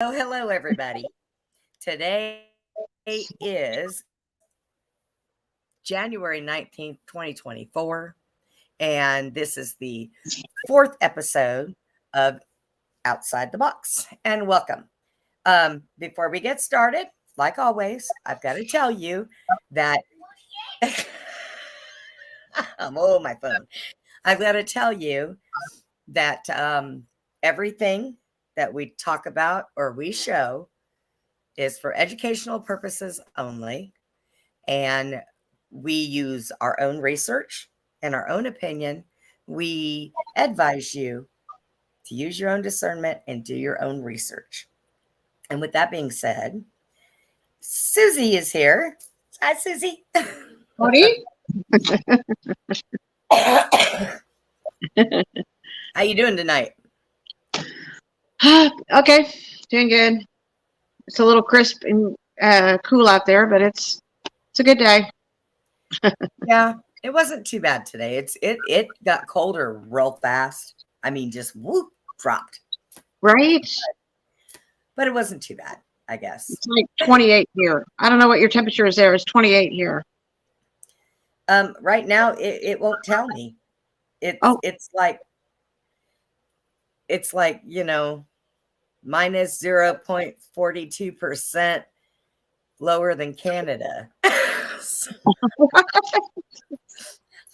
Hello, everybody. Today is January 19th, 2024, and this is the fourth episode of Outside the Box. And welcome. Before we get started, like always, I've got to tell you that my phone. I've got to tell you that everything that we talk about or we show is for educational purposes only. And we use our own research and our own opinion. We advise you to use your own discernment and do your own research. And with that being said, Susie is here. Hi, Susie. Howdy. How you doing tonight? Okay, doing good. It's a little crisp and cool out there, but it's a good day. Yeah, it wasn't too bad today. It got colder real fast. I mean, just whoop, dropped. Right? But it wasn't too bad, I guess. It's like 28 here. I don't know what your temperature is there. It's 28 here. Right now it won't tell me. It's like, minus 0.42% lower than Canada. So,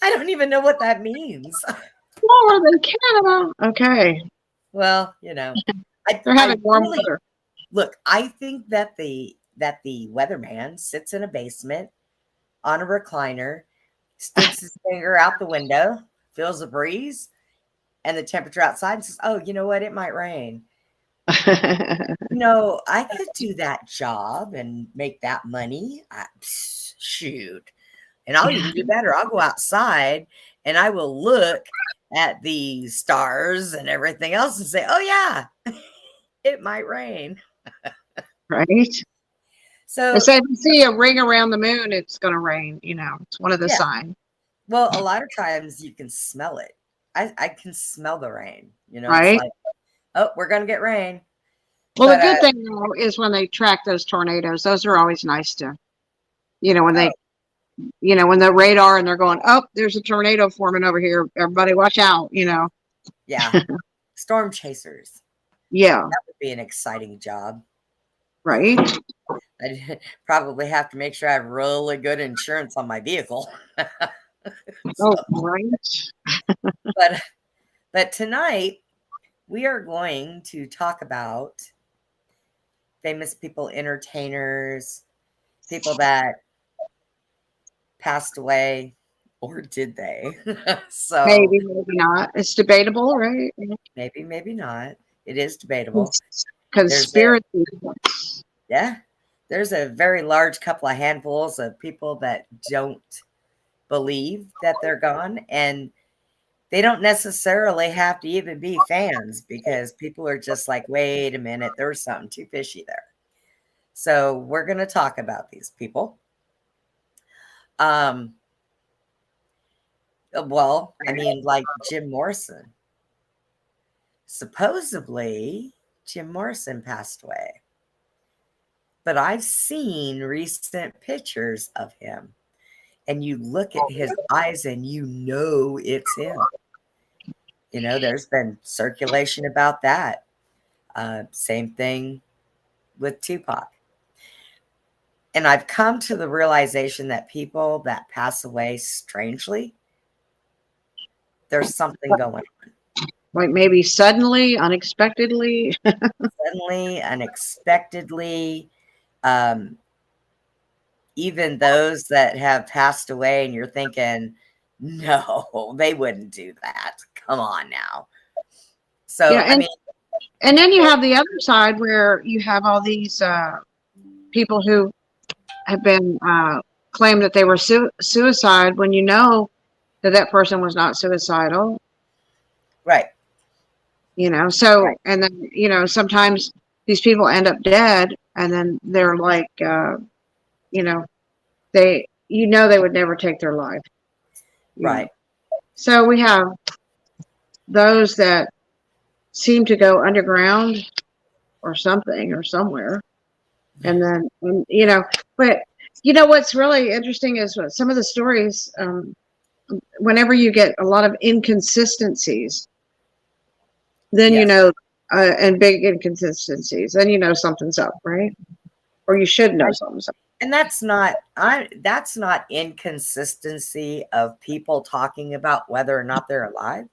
I don't even know what that means. Lower than Canada. Okay. Well, they're having warm weather. Look, I think that the weatherman sits in a basement on a recliner, sticks his finger out the window, feels a breeze, and the temperature outside, and says, "Oh, you know what? It might rain." I could do that job and make that money. Shoot. And I'll even do better. I'll go outside and I will look at the stars and everything else and say, "Oh, yeah, it might rain." Right. So if you see a ring around the moon, it's going to rain. It's one of the signs. Well, a lot of times you can smell it. I can smell the rain. Right. It's like, oh, we're going to get rain. Well, the good thing though is when they track those tornadoes. Those are always nice to, when they, when the radar and they're going, oh, there's a tornado forming over here. Everybody watch out, Yeah. Storm chasers. Yeah. That would be an exciting job. Right. I'd probably have to make sure I have really good insurance on my vehicle. Oh, right. But tonight we are going to talk about famous people, entertainers, people that passed away, or did they? So maybe not. It's debatable, right? Maybe not. It is debatable. Conspiracy. There's a very large couple of handfuls of people that don't believe that they're gone, and they don't necessarily have to even be fans, because people are just like, wait a minute, there's something too fishy there. So we're going to talk about these people. Well, I mean, like Jim Morrison. Supposedly, Jim Morrison passed away. But I've seen recent pictures of him. And you look at his eyes and it's him. There's been circulation about that. Same thing with Tupac. And I've come to the realization that people that pass away strangely, there's something going on. Like maybe suddenly, unexpectedly. Suddenly, unexpectedly. Even those that have passed away and you're thinking, no, they wouldn't do that. Come on now. So, yeah, and then you have the other side where you have all these people who have been claimed that they were suicide when that person was not suicidal. Right. So, right. And then, sometimes these people end up dead and then they're like, they would never take their life. Right. So we have those that seem to go underground or something or somewhere. And then, you know, but you know, what's really interesting is what some of the stories, whenever you get a lot of inconsistencies, then, you Yes. know, and big inconsistencies, then, you know, something's up, right? Or you should know something's up. And that's not inconsistency of people talking about whether or not they're alive.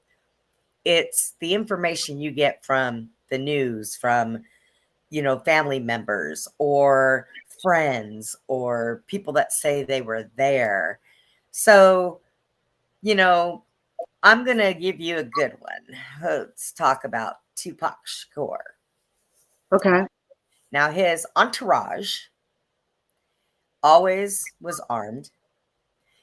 It's the information you get from the news, from, you know, family members or friends or people that say they were there. So, you know, I'm going to give you a good one. Let's talk about Tupac Shakur. Okay. Now, his entourage always was armed.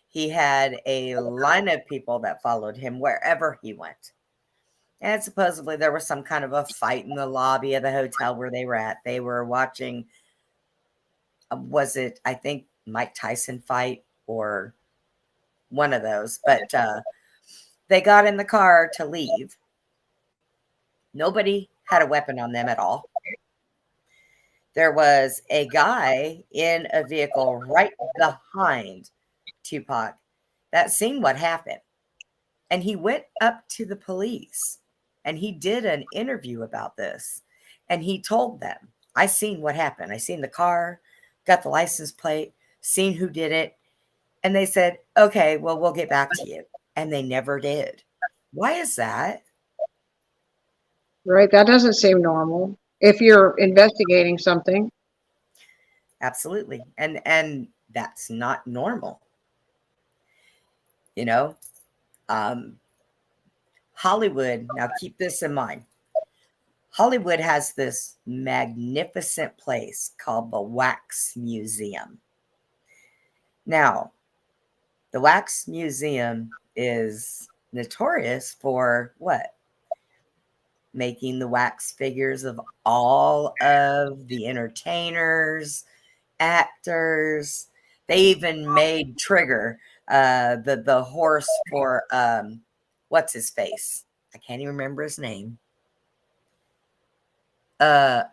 He had a line of people that followed him wherever he went. And supposedly there was some kind of a fight in the lobby of the hotel where they were at. They were watching, was it, I think, Mike Tyson fight or one of those. But they got in the car to leave. Nobody had a weapon on them at all. There was a guy in a vehicle right behind Tupac that seen what happened. And he went up to the police and he did an interview about this. And he told them, I seen what happened. I seen the car, got the license plate, seen who did it. And they said, okay, well, we'll get back to you. And they never did. Why is that? Right. That doesn't seem normal if you're investigating something. Absolutely. And that's not normal. You know, Hollywood, now keep this in mind. Hollywood has this magnificent place called the Wax Museum. Now, the Wax Museum is notorious for what? Making the wax figures of all of the entertainers, actors. They even made Trigger, the horse for what's his face? I can't even remember his name. Uh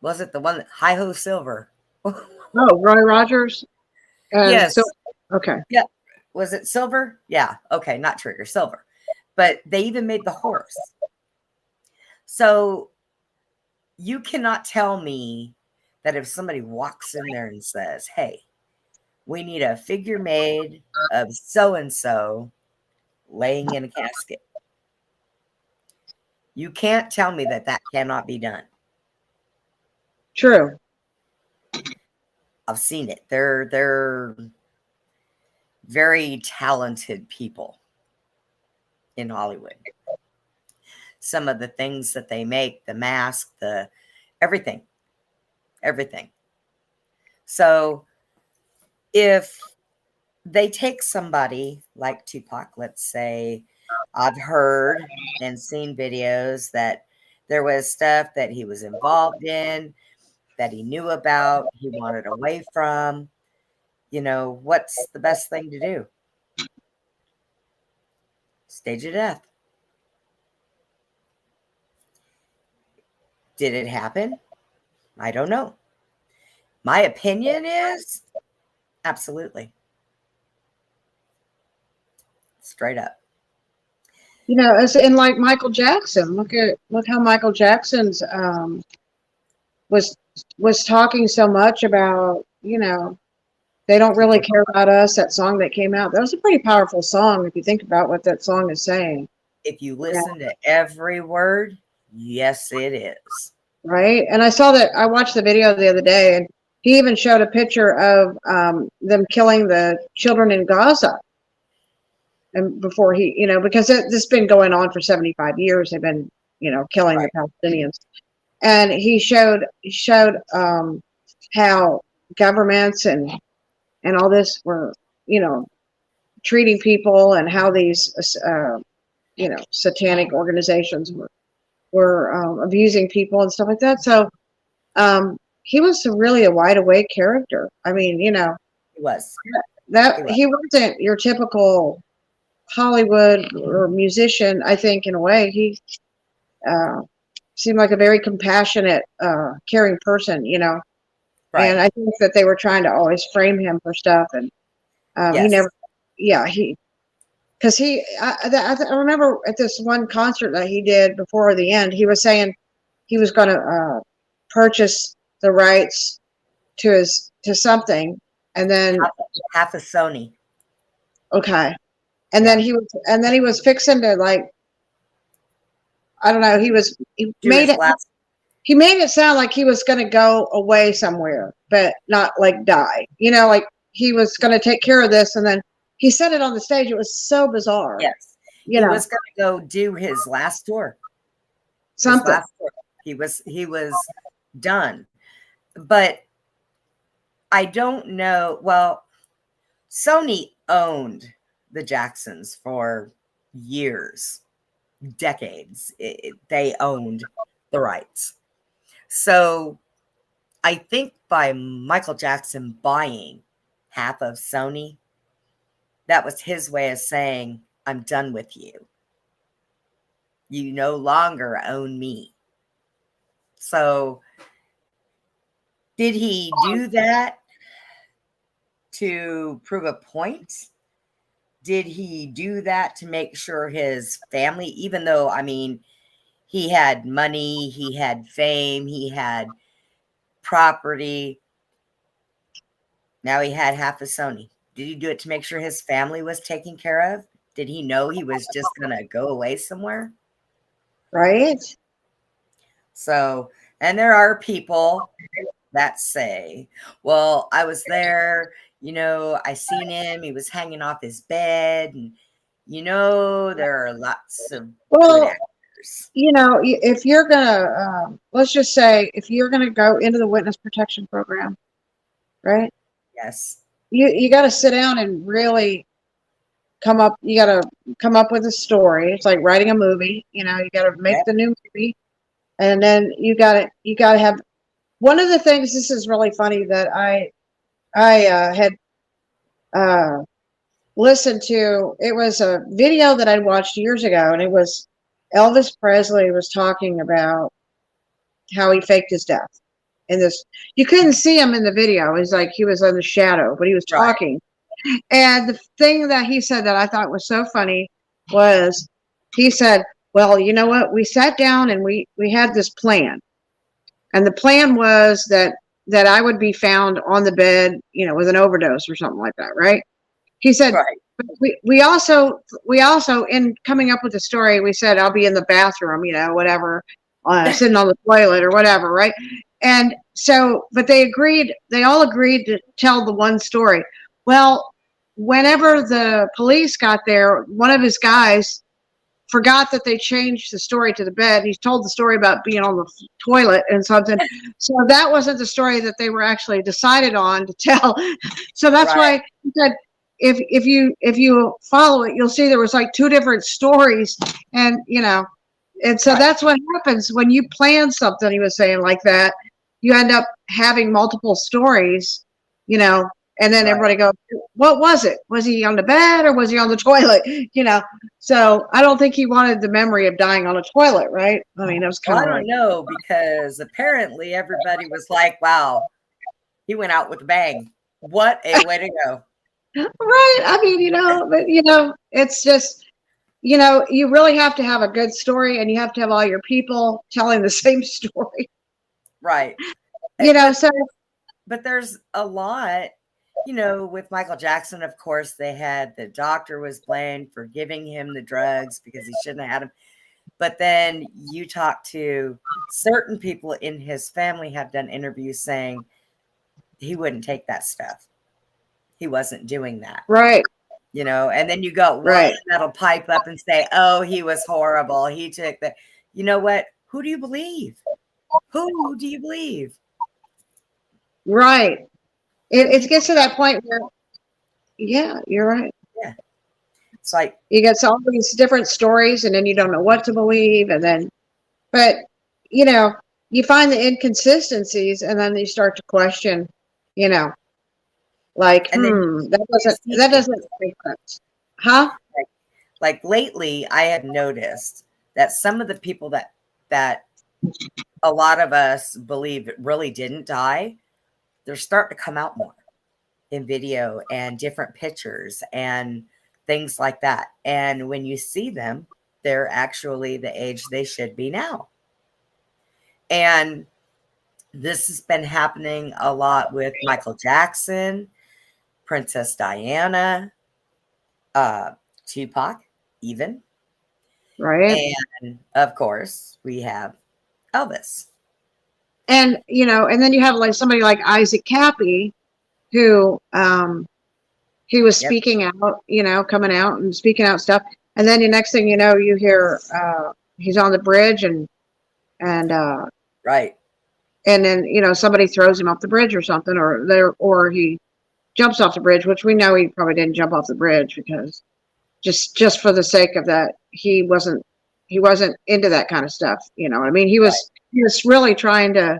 was it the one that Hi Ho Silver? Oh, Roy Rogers. Yes. So, okay. Yeah. Was it Silver? Yeah. Okay, not Trigger, Silver. But they even made the horse. So you cannot tell me that if somebody walks in there and says, hey, we need a figure made of so and so laying in a casket. You can't tell me that that cannot be done. True. I've seen it. They're very talented people in Hollywood. Some of the things that they make, the mask, the everything. So if they take somebody like Tupac, let's say, I've heard and seen videos that there was stuff that he was involved in, that he knew about, he wanted away from. You know, what's the best thing to do? Stage of death. Did it happen? I don't know. My opinion is absolutely. Straight up. You know, as in like Michael Jackson. Look how Michael Jackson's was talking so much about, you know, they don't really care about us. That song that came out, that was a pretty powerful song if you think about what that song is saying. If you listen to every word, yes, it is. Right. And I watched the video the other day, and he even showed a picture of them killing the children in Gaza. And before he, you know, because this has been going on for 75 years, they've been, you know, killing the Palestinians. And he showed how governments and all this were, you know, treating people, and how these, you know, satanic organizations were abusing people and stuff like that. So he was really a wide awake character. I mean, you know, He was. he wasn't your typical Hollywood or musician. I think in a way seemed like a very compassionate, caring person, you know. And Right. I think that they were trying to always frame him for stuff, and he Yes. never, yeah, because I remember at this one concert that he did before the end, he was saying he was going to purchase the rights to something, and then Half a Sony. okay, and Yeah. then he was fixing to, like, I don't know, Do his last. he made it sound like he was going to go away somewhere, but not like die. You know, like he was going to take care of this, and then he said it on the stage. It was so bizarre. Yes. You He know, was going to go do his last tour. His something. last tour. He was done. But I don't know. Well, Sony owned the Jacksons for years, decades. They owned the rights. So I think by Michael Jackson buying half of Sony, that was his way of saying, I'm done with you. You no longer own me. So did he do that to prove a point? Did he do that to make sure his family, even though, I mean, he had money, he had fame, he had property. Now he had half of Sony. Did he do it to make sure his family was taken care of? Did he know he was just going to go away somewhere? Right. So, and there are people that say, well, I was there, I seen him, he was hanging off his bed, and there are lots of good Well, actors. you know, if you're gonna, let's just say, if you're gonna go into the witness protection program, right? Yes. You got to sit down and really come up. You got to come up with a story. It's like writing a movie. You know, you got to make Yep. the new movie, and then you got to have. One of the things, this is really funny, that I had listened to. It was a video that I watched years ago, and it was Elvis Presley was talking about how he faked his death. In this, you couldn't see him in the video. It was like he was in the shadow, but he was Right. talking. And the thing that he said that I thought was so funny was he said, well, you know what? We sat down and we had this plan. And the plan was that I would be found on the bed, you know, with an overdose or something like that, right? He said, Right. we also in coming up with the story, we said I'll be in the bathroom, you know, whatever, sitting on the toilet or whatever, right? And so, but they all agreed to tell the one story. Well, whenever the police got there, one of his guys forgot that they changed the story to the bed. He told the story about being on the toilet and something. So that wasn't the story that they were actually decided on to tell. So that's Right. why he said, if you follow it, you'll see there was like two different stories, and you know, and so Right. that's what happens when you plan something. He was saying like that, you end up having multiple stories, you know, and then Right. everybody goes, what was it? Was he on the bed or was he on the toilet? You know, so I don't think he wanted the memory of dying on a toilet, right? I mean, it was Well, kind I of don't like, know, because apparently everybody was like, wow, he went out with a bang. What a way to go. right. I mean, you know, but you know, it's just, you know, you really have to have a good story, and you have to have all your people telling the same story. Right. You know, so But there's a lot, with Michael Jackson, of course, they had the doctor was blamed for giving him the drugs because he shouldn't have had them. But then you talk to certain people in his family have done interviews saying he wouldn't take that stuff. He wasn't doing that. right, And then you got one right, that'll pipe up and say, oh, he was horrible. He took that. You know what? Who do you believe? Who do you believe? right. It gets to that point where, yeah, you're right. Yeah. It's like, You get all these different stories, and then you don't know what to believe, and then, but you know, you find the inconsistencies, and then you start to question, you know, like, and then that doesn't make sense, huh? like lately, I have noticed that some of the people that that a lot of us believe it really didn't die, they're starting to come out more in video and different pictures and things like that. And when you see them, they're actually the age they should be now. And this has been happening a lot with Michael Jackson, Princess Diana, Tupac, even. Right. And of course, we have Elvis. And, you know, and then you have like somebody like Isaac Cappy, who he was Yep. speaking out, you know, coming out and speaking out stuff. And then the next thing you know, you hear he's on the bridge and Right. and then, you know, somebody throws him off the bridge or something, or he jumps off the bridge, which we know he probably didn't jump off the bridge because just for the sake of that, he wasn't into that kind of stuff. You know what I mean? He was really trying to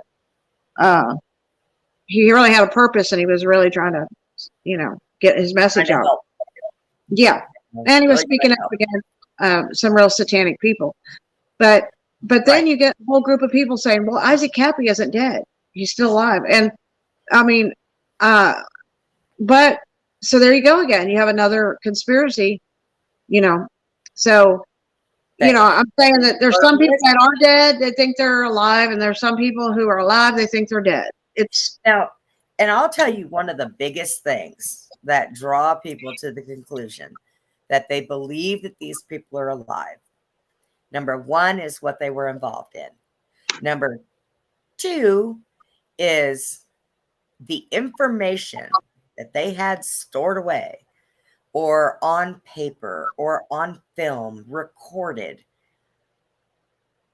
he really had a purpose, and he was really trying to, you know, get his message out. Help. Yeah. And he was Really speaking up against some real satanic people. But then you get a whole group of people saying, well, Isaac Cappy isn't dead. He's still alive. And I mean, but so there you go again. You have another conspiracy, you know. So, you know, I'm saying that there's some people that are dead, they think they're alive, and there's some people who are alive, they think they're dead. It's now, and I'll tell you one of the biggest things that draw people to the conclusion that they believe that these people are alive. Number one is what they were involved in. Number two is the information that they had stored away or on paper or on film recorded.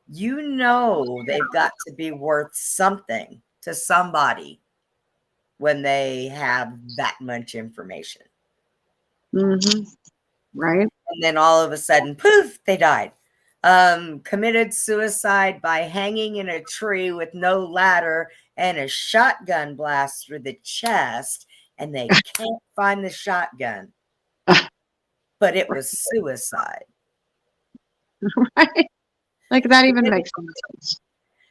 You know, they've got to be worth something to somebody when they have that much information. mm-hmm. Right. And then all of a sudden, poof, they died. Committed suicide by hanging in a tree with no ladder and a shotgun blast through the chest, and they can't find the shotgun. But it was suicide. Right. Like that even makes sense.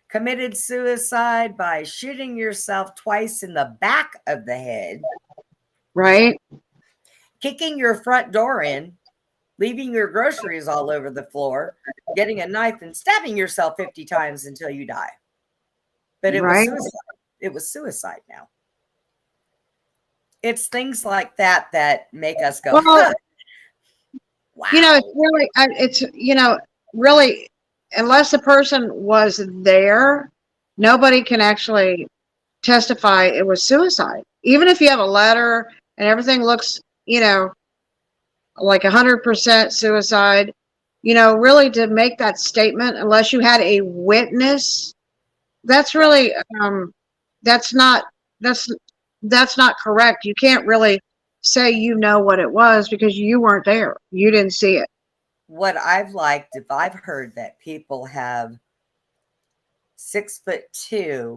Committed suicide by shooting yourself twice in the back of the head. Right. Kicking your front door in, leaving your groceries all over the floor, getting a knife and stabbing yourself 50 times until you die. But it was suicide. It was suicide now. It's things like that that make us go, well, wow. You know, it's you know, really, unless the person was there, nobody can actually testify it was suicide. Even if you have a letter and everything looks, you know, like 100% suicide, you know, really to make that statement, unless you had a witness, that's really, that's not correct. You can't really say you know what it was because you weren't there. You didn't see it. What I've liked, if I've heard that people have 6'2"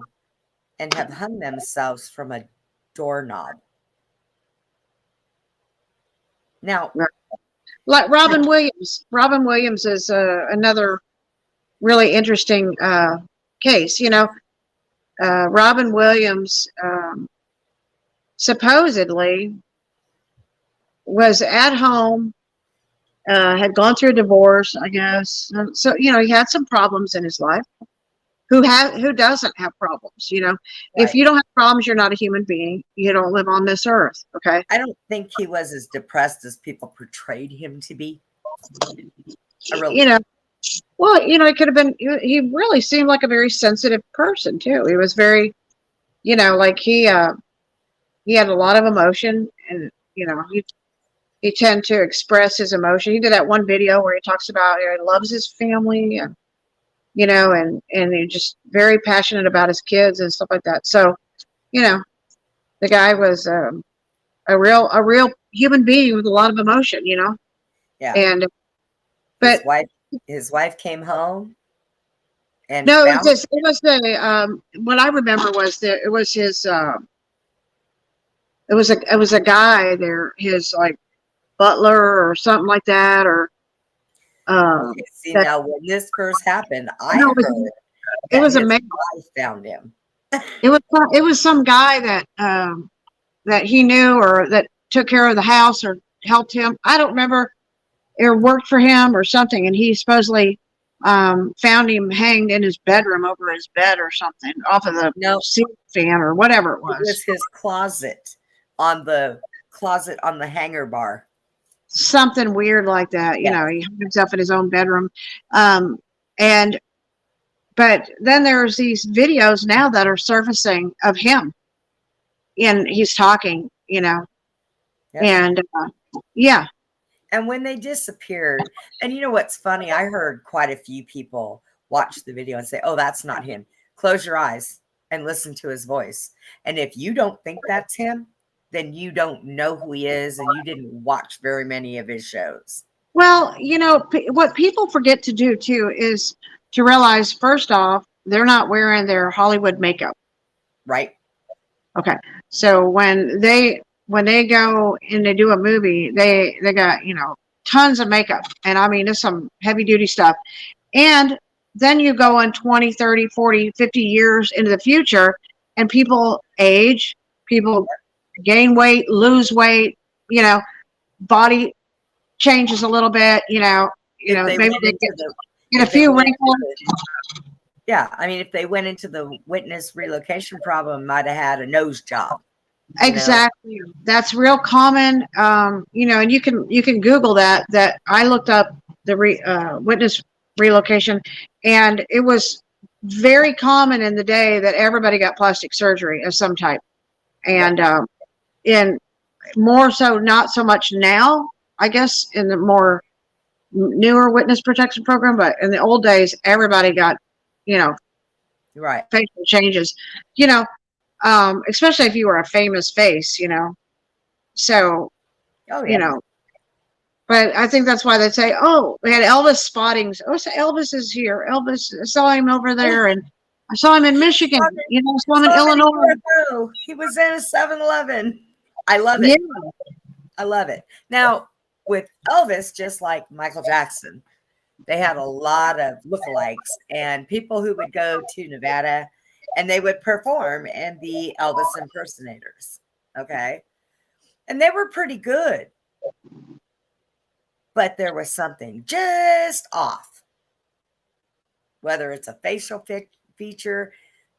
and have hung themselves from a doorknob. Now, like Robin Williams. Robin Williams is another really interesting case. You know, Robin Williams supposedly was at home, had gone through a divorce, I guess. So, you know, he had some problems in his life. Who doesn't have problems? You know, right. If you don't have problems, you're not a human being. You don't live on this earth. Okay. I don't think he was as depressed as people portrayed him to be. You know, well, you know, it could have been. He really seemed like a very sensitive person too. He was very, you know, like he had a lot of emotion, and you know, he tended to express his emotion. He did that one video where he talks about he loves his family and. You know, and he's just very passionate about his kids and stuff like that. So, you know, the guy was a real human being with a lot of emotion, you know. Yeah. And but his wife came home. And no, it was the what I remember was that it was his it was a guy there, his like butler or something like that, or See, that now when this first happened, I no, heard it that was a his man. wife found him. It was some guy that that he knew or that took care of the house or helped him. I don't remember, or worked for him or something, and he supposedly found him hanged in his bedroom over his bed or something off of the No, ceiling fan or whatever it it was. was his closet on the hanger bar. Something weird like that. You Yeah. know, he hung himself in his own bedroom. Um, and but then there's these videos now that are surfacing of him, and he's talking. You know, Yep. and yeah, And when they disappeared, and you know what's funny? I heard quite a few people watch the video and say, "Oh, that's not him." Close your eyes and listen to his voice. And if you don't think that's him, then you don't know who he is and you didn't watch very many of his shows. well, you know, what people forget to do too is to realize, first off, they're not wearing their Hollywood makeup. Right? Okay. So when they go and they do a movie, they got, you know, tons of makeup. And I mean, it's some heavy duty stuff. And then you go on 20, 30, 40, 50 years into the future and people age, people gain weight, lose weight, you know, body changes a little bit, you know, If they maybe went they into the get a if they few went wrinkles. yeah, I mean, if they went into the witness relocation problem, might have had a nose job. Exactly. That's real common. You know, and you can Google that. That I looked up the witness relocation, and it was very common in the day that everybody got plastic surgery of some type, and in more so, not so much now, I guess, in the more newer witness protection program, but in the old days, everybody got, you know, Right. facial changes. You know, especially if you were a famous face, you know. So, Oh, yeah. you know, but I think that's why they say, oh, we had Elvis spottings. Oh, so Elvis is here. Elvis, I saw him over there, and I saw him in Michigan. You know, I saw him in Illinois. He was in a 7-Eleven. I love Yeah. it. I love it. Now, with Elvis, just like Michael Jackson, they had a lot of lookalikes and people who would go to Nevada and they would perform and be Elvis impersonators. Okay. And they were pretty good. But there was something just off. Whether it's a facial feature,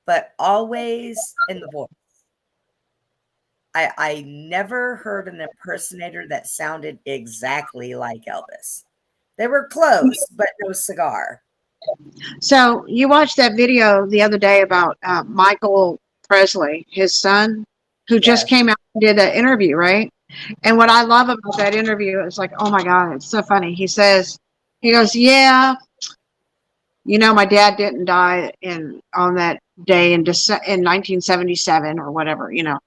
but always in the voice. I never heard an impersonator that sounded exactly like Elvis. They were close, but no cigar. So you watched that video the other day about Michael Presley, his son, who just came out and did an interview, right? And what I love about that interview is like, oh my God, it's so funny. He goes, yeah, you know, my dad didn't die on that day in 1977 or whatever, you know,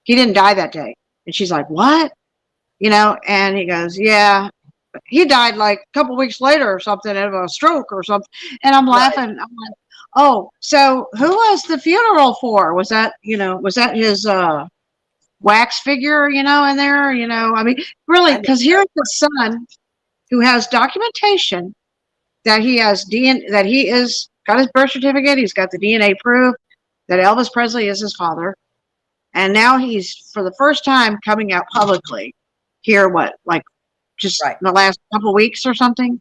he didn't die that day. And she's like, what? You know, and he goes, yeah, he died like a couple weeks later or something of a stroke or something. And I'm laughing. I'm like, oh, so who was the funeral for? Was that his wax figure, you know, in there, you know? I mean, really, because here's the son who has documentation that he has that he is got his birth certificate, he's got the DNA proof that Elvis Presley is his father, and now he's for the first time coming out publicly here, like just in the last couple weeks or something,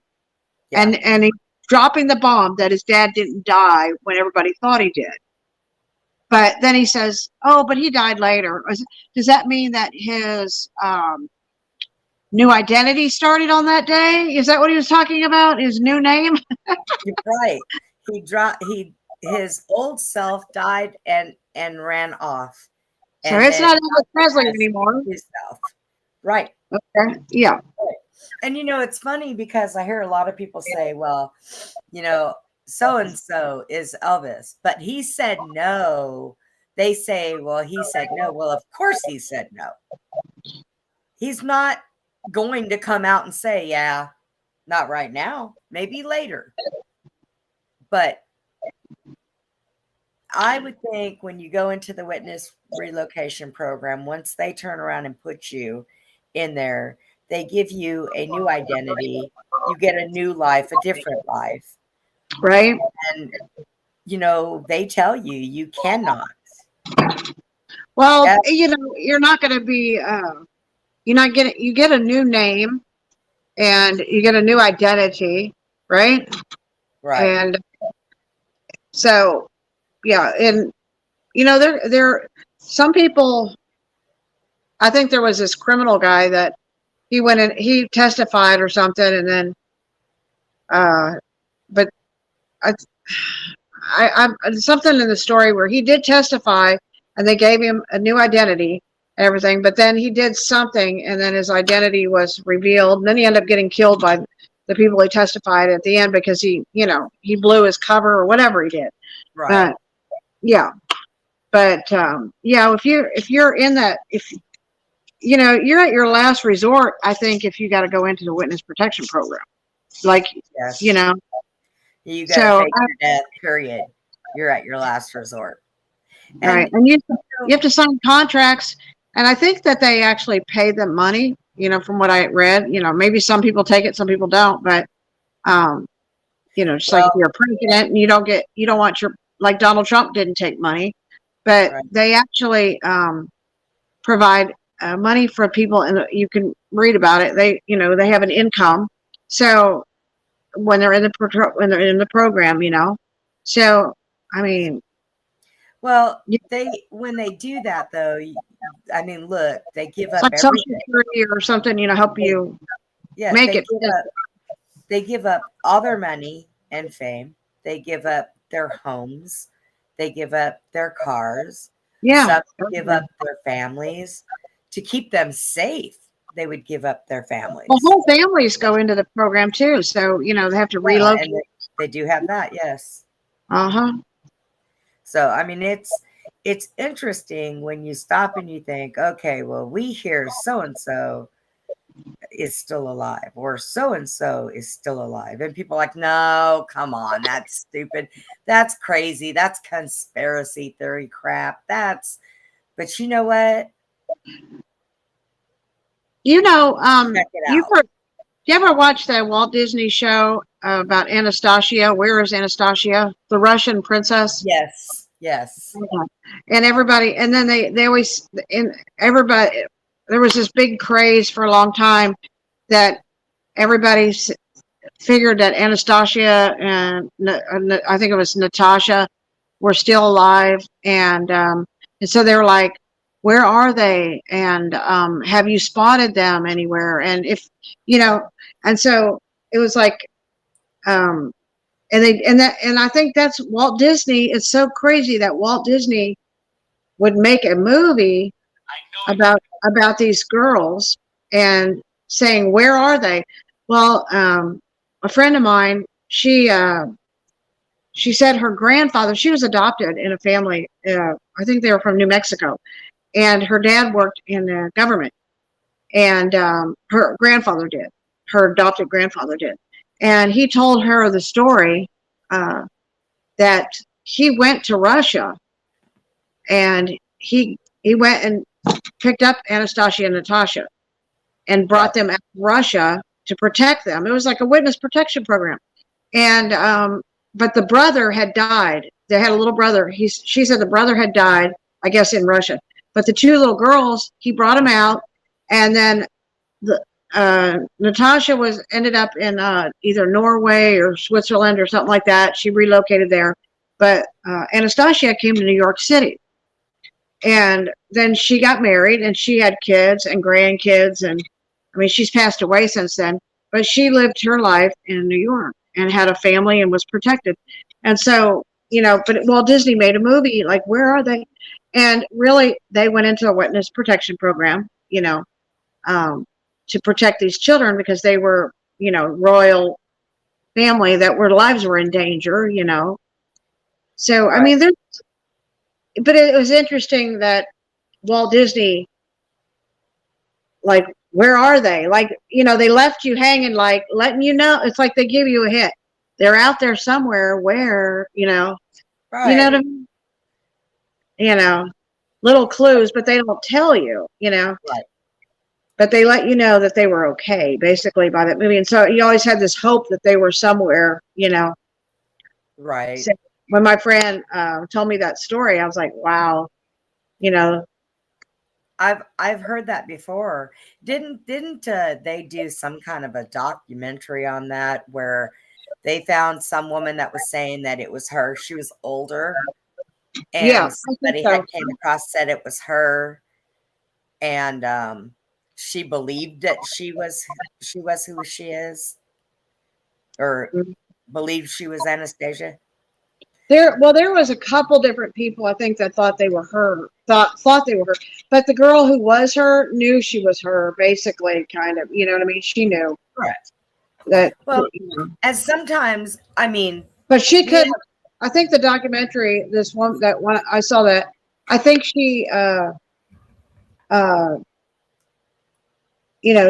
and he's dropping the bomb that his dad didn't die when everybody thought he did. But then he says, oh, but he died later. Does that mean that his new identity started on that day? Is that what he was talking about? His new name? Right. His old self died and ran off. So it's not Elvis Presley anymore. Himself. Right. Okay. Yeah. And you know, it's funny because I hear a lot of people say, well, you know, so-and-so is Elvis, but he said no. They say, well, he said no. Well, of course he said no. He's not going to come out and say, yeah, not right now, maybe later. But I would think when you go into the witness relocation program, once they turn around and put you in there, they give you a new identity. you get a new life, a different life. Right. And, you know, they tell you, you cannot. Well, That, you know, you're not going to be, you're not getting, you get a new name and you get a new identity, right? right. And so, yeah. And, you know, some people, I think there was this criminal guy that he went and he testified or something. And then, but I, something in the story where he did testify and they gave him a new identity and everything, but then he did something and then his identity was revealed. And then he ended up getting killed by the people he testified at the end because he, you know, he blew his cover or whatever he did. Right. Yeah. But yeah, if you're in that, if you know, you're at your last resort, I think if you got to go into the witness protection program, like, Yes. you know, You got to so fake your death, period. You're at your last resort. right, And and you have to sign contracts, and I think that they actually pay them money. You know, from what I read, you know, maybe some people take it, some people don't, but um, you know, just like if well, you're a president and you don't want your, like Donald Trump didn't take money, but right. they actually provide money for people, and you can read about it. They, you know, they have an income, so when they're in the program, you know, so I mean, Well, yeah, when they do that though, I mean, look, they give it's up like Social everything. Security or something, you know, help They, you yeah, make it. they give up all their money and fame. They give up their homes. They give up their cars. Yeah, Some give up their families to keep them safe. They would give up their well, families. whole families go into the program too, so you know they have to Yeah, relocate. and they do have that, yes. Uh-huh. So I mean, it's interesting when you stop and you think, okay, well, we hear so and so is still alive, or so and so is still alive, and people are like, no, come on, that's stupid, that's crazy, that's conspiracy theory crap. But you know what? You know, Check it out. you ever watch that Walt Disney show about Anastasia? Where is Anastasia, the Russian princess? Yes, yes, Okay. And everybody, and then they always, and everybody, there was this big craze for a long time that everybody figured that Anastasia and I think it was Natasha were still alive, and so they were like, "Where are they? And have you spotted them anywhere?" And if you know, and so it was like, um, and I think that's Walt Disney. It's so crazy that Walt Disney would make a movie about these girls and saying, "Where are they?" Well, a friend of mine, she said her grandfather, she was adopted in a family, I think they were from New Mexico, and her dad worked in the government, and her grandfather did, her adopted grandfather did, and he told her the story uh, that he went to Russia, and he went and picked up Anastasia and Natasha and yeah, brought them out of Russia to protect them. It was like a witness protection program. And but the brother had died. They had a little brother. She said the brother had died, I guess, in Russia. But the two little girls, he brought them out, and then the Natasha ended up in either Norway or Switzerland or something like that. She relocated there, but Anastasia came to New York City, and then she got married, and she had kids and grandkids, and I mean she's passed away since then. But she lived her life in New York and had a family and was protected. And so, you know, but Walt Disney made a movie like, where are they? And really, they went into a witness protection program, you know, to protect these children because they were, you know, royal family that their lives were in danger, you know. So, I right. mean, but it was interesting that Walt Disney, like, where are they? Like, you know, they left you hanging, like letting you know. It's like they give you a hint. They're out there somewhere. Where, you know what Right. I mean? You know, little clues, but they don't tell you. You know. Right. but they let you know that they were okay, basically, by that movie. And so you always had this hope that they were somewhere, Right. So when my friend told me that story, I was like, wow, you know, I've heard that before. Didn't they do some kind of a documentary on that where they found some woman that was saying that it was her? She was older, yeah, and I think somebody so. had came across said it was her, and she believed that she was who she is, or believed she was Anastasia. There was a couple different people I think that thought they were her, thought they were her, but the girl who was her knew she was her, basically, kind of, you know what I mean? She knew Correct. that, Well, and sometimes, I mean, but she being couldn't. I think the documentary, that one, I saw that. I think she, uh,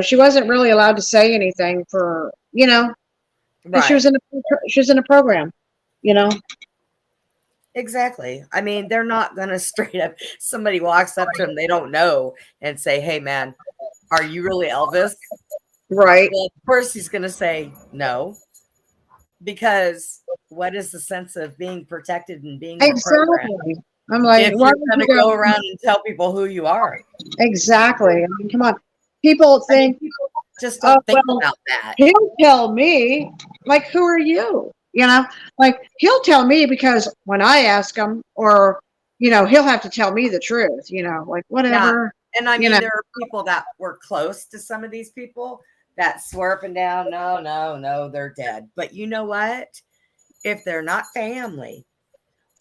she wasn't really allowed to say anything for, because right. she was in a program, you know. Exactly. I mean, they're not gonna straight up somebody walks up to them they don't know and say, "Hey, man, are you really Elvis?" Right. Well, of course he's gonna say no, because what is the sense of being protected and being in a program Exactly. I'm like, if why you're would you gonna go? go around and tell people who you are? Exactly. I mean, come on. People I mean, think, people just oh, don't think well, about that. he'll tell me. Like, who are you? Like, he'll tell me because when I ask him, or, he'll have to tell me the truth, like, Yeah, whatever, and I you mean, know. there are people that were close to some of these people that swear up and down, no, no, no, they're dead. But you know what? If they're not family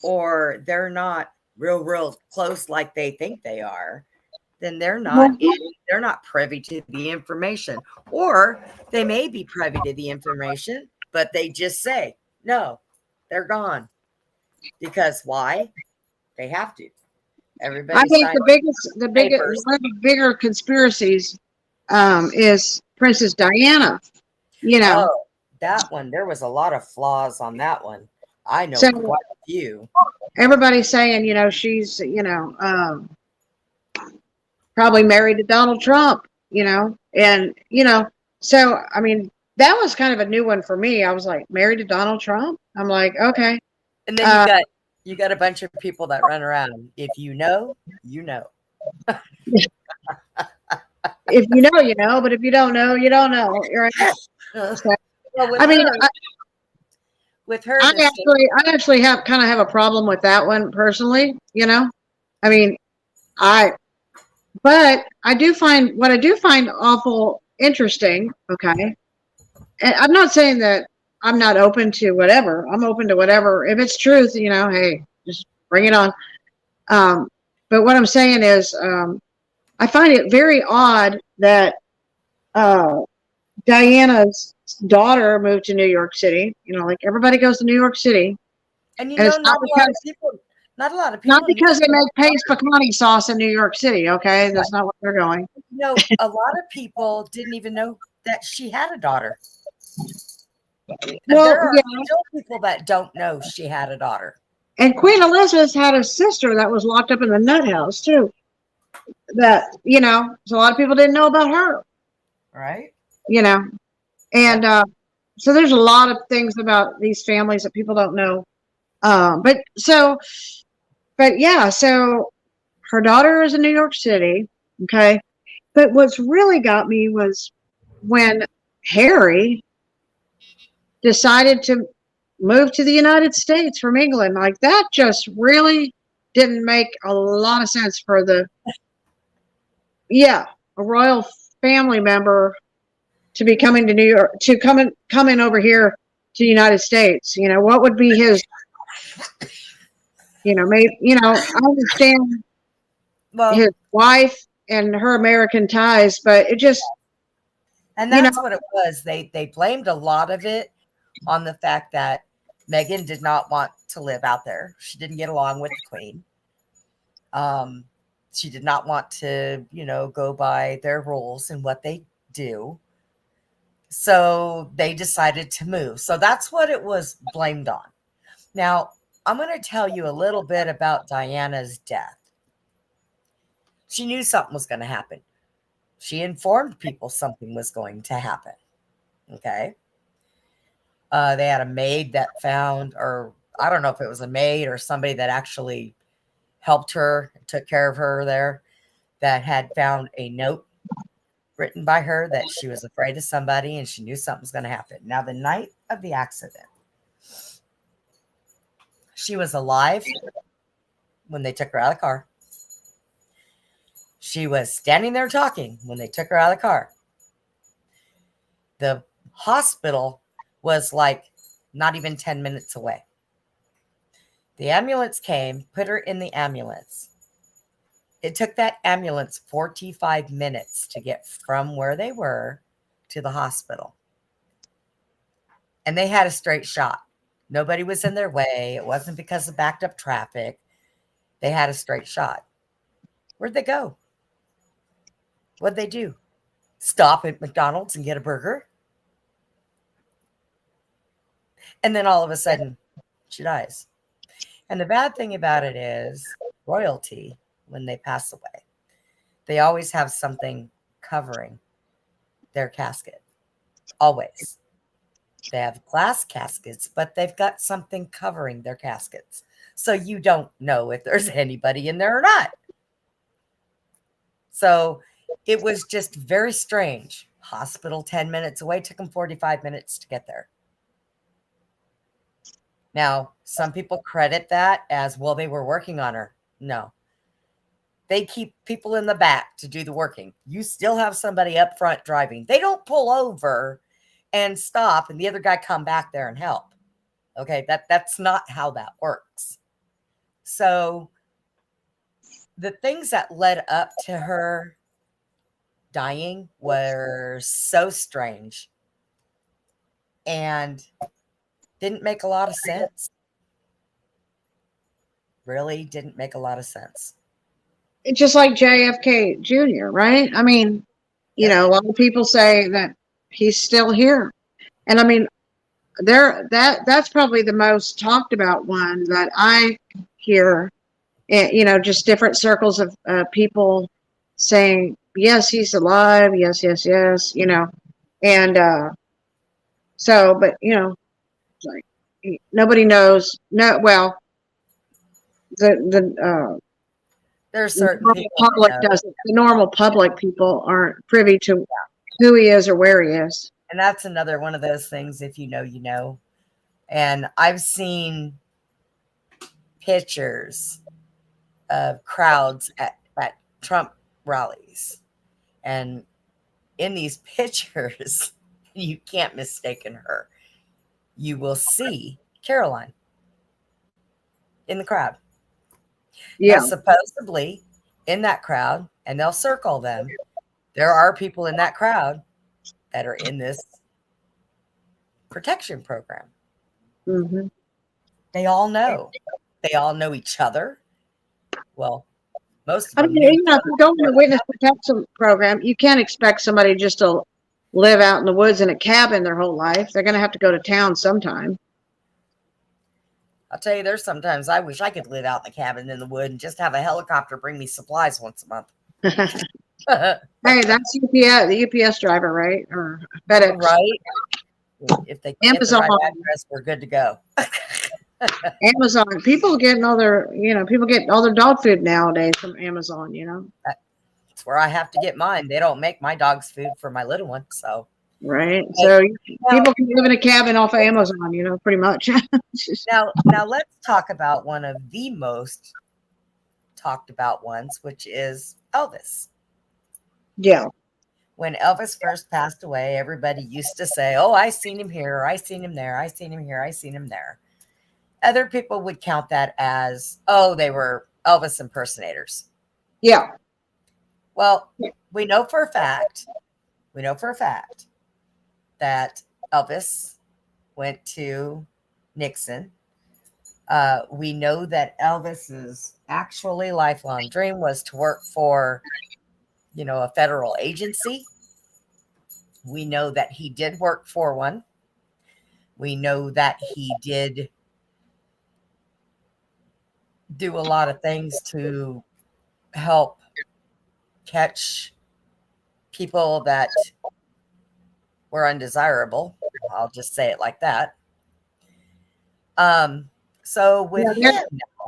or they're not real close like they think they are, then Well, they're not privy to the information. Or they may be privy to the information, but they just say, no, they're gone. Because why? They have to. I Everybody think signs the biggest, papers. one of the bigger conspiracies is Princess Diana, you know. Oh, that one. There was a lot of flaws on that one. I know So quite a few. everybody's saying, she's, probably married to Donald Trump, and, so, I mean, that was kind of a new one for me. I was like, married to Donald Trump? I'm like, okay. And then Uh, you got a bunch of people that run around. If you know, you know. if you know, but if you don't know, you don't know. Right? So, Well, I mean, with her, this I actually have kind of have a problem with that one personally, I mean, I, but what I do find awful interesting, okay? And I'm not saying that I'm not open to whatever. I'm open to whatever. If it's truth, hey, just bring it on. Um, but what I'm saying is, I find it very odd that uh, Diana's daughter moved to New York City. Like everybody goes to New York City, and and it's not a lot of not people knew because they make paste pecan sauce in New York City. Okay, that's not what they're going. a lot of people didn't even know that she had a daughter. And there Well, are yeah, still people that don't know she had a daughter. and Queen Elizabeth had a sister that was locked up in the nut house too. That so a lot of people didn't know about her. Right? You know, and Yeah. so there's a lot of things about these families that people don't know. But yeah, so her daughter is in New York City. Okay. But what's really got me was when Harry decided to move to the United States from England. Like that just really didn't make a lot of sense for a royal family member to be coming to New York, to come in over here to the United States. What would be his, maybe, I understand Well, his wife and her American ties, but it just, and you know, that's what it was. They blamed a lot of it on the fact that Meghan did not want to live out there. She didn't get along with the Queen. She did not want to, go by their rules and what they do. So they decided to move. So that's what it was blamed on. Now, I'm going to tell you a little bit about Diana's death. She knew something was going to happen. She informed people something was going to happen. Okay. They had a maid that found, or I don't know if it was a maid or somebody that actually helped her, took care of her there, that had found a note written by her that she was afraid of somebody and she knew something was going to happen. Now, the night of the accident, she was alive when they took her out of the car. She was standing there talking when they took her out of the car. The hospital was like not even 10 minutes away. The ambulance came, put her in the ambulance. It took that ambulance 45 minutes to get from where they were to the hospital. And they had a straight shot. Nobody was in their way. It wasn't because of backed up traffic. They had a straight shot. Where'd they go? What'd they do? Stop at McDonald's and get a burger? And then all of a sudden, she dies. And the bad thing about it is royalty, when they pass away, they always have something covering their casket. Always. They have glass caskets, but they've got something covering their caskets. So you don't know if there's anybody in there or not. So it was just very strange. Hospital 10 minutes away, took them 45 minutes to get there. Now, some people credit that as, well, they were working on her. No. They keep people in the back to do the working. You still have somebody up front driving. They don't pull over and stop and the other guy come back there and help. Okay, that's not how that works. So the things that led up to her dying were so strange and didn't make a lot of sense. Really didn't make a lot of sense. It's just like JFK Jr., right? I mean, a lot of people say that he's still here. And I mean, that's probably the most talked about one that I hear, just different circles of people saying, yes, he's alive. Yes, yes, yes, and so, but, like nobody knows. No, well, the there's certain normal people public doesn't. The normal public people aren't privy to who he is or where he is. And that's another one of those things. If you know, you know. And I've seen pictures of crowds at Trump rallies. And in these pictures, you can't mistake her. You will see Caroline in the crowd. Yeah. Now, supposedly in that crowd, and they'll circle them, there are people in that crowd that are in this protection program. Mm-hmm. They all know. They all know each other. Well, most of I them. mean, if you go in the witness protection program, you can't expect somebody just to live out in the woods in a cabin their whole life. They're going to have to go to town sometime. I'll tell you, there's sometimes I wish I could live out in the cabin in the wood and just have a helicopter bring me supplies once a month. Hey, that's UPS, the UPS driver, right? Or FedEx. Right. If they get the right address, we're good to go. Amazon. People get all their dog food nowadays from Amazon, That's where I have to get mine. They don't make my dog's food for my little one, so. Right. So people can live in a cabin off of Amazon, pretty much. Now let's talk about one of the most talked about ones, which is Elvis. Yeah. When Elvis first passed away, everybody used to say, oh, I seen him here, or I seen him there, I seen him here, I seen him there. Other people would count that as, oh, they were Elvis impersonators. Yeah. Well, we know for a fact that Elvis went to Nixon. We know that Elvis's actually lifelong dream was to work for, a federal agency. We know that he did work for one. We know that he did do a lot of things to help catch people that were undesirable. I'll just say it like that. So with Yeah, him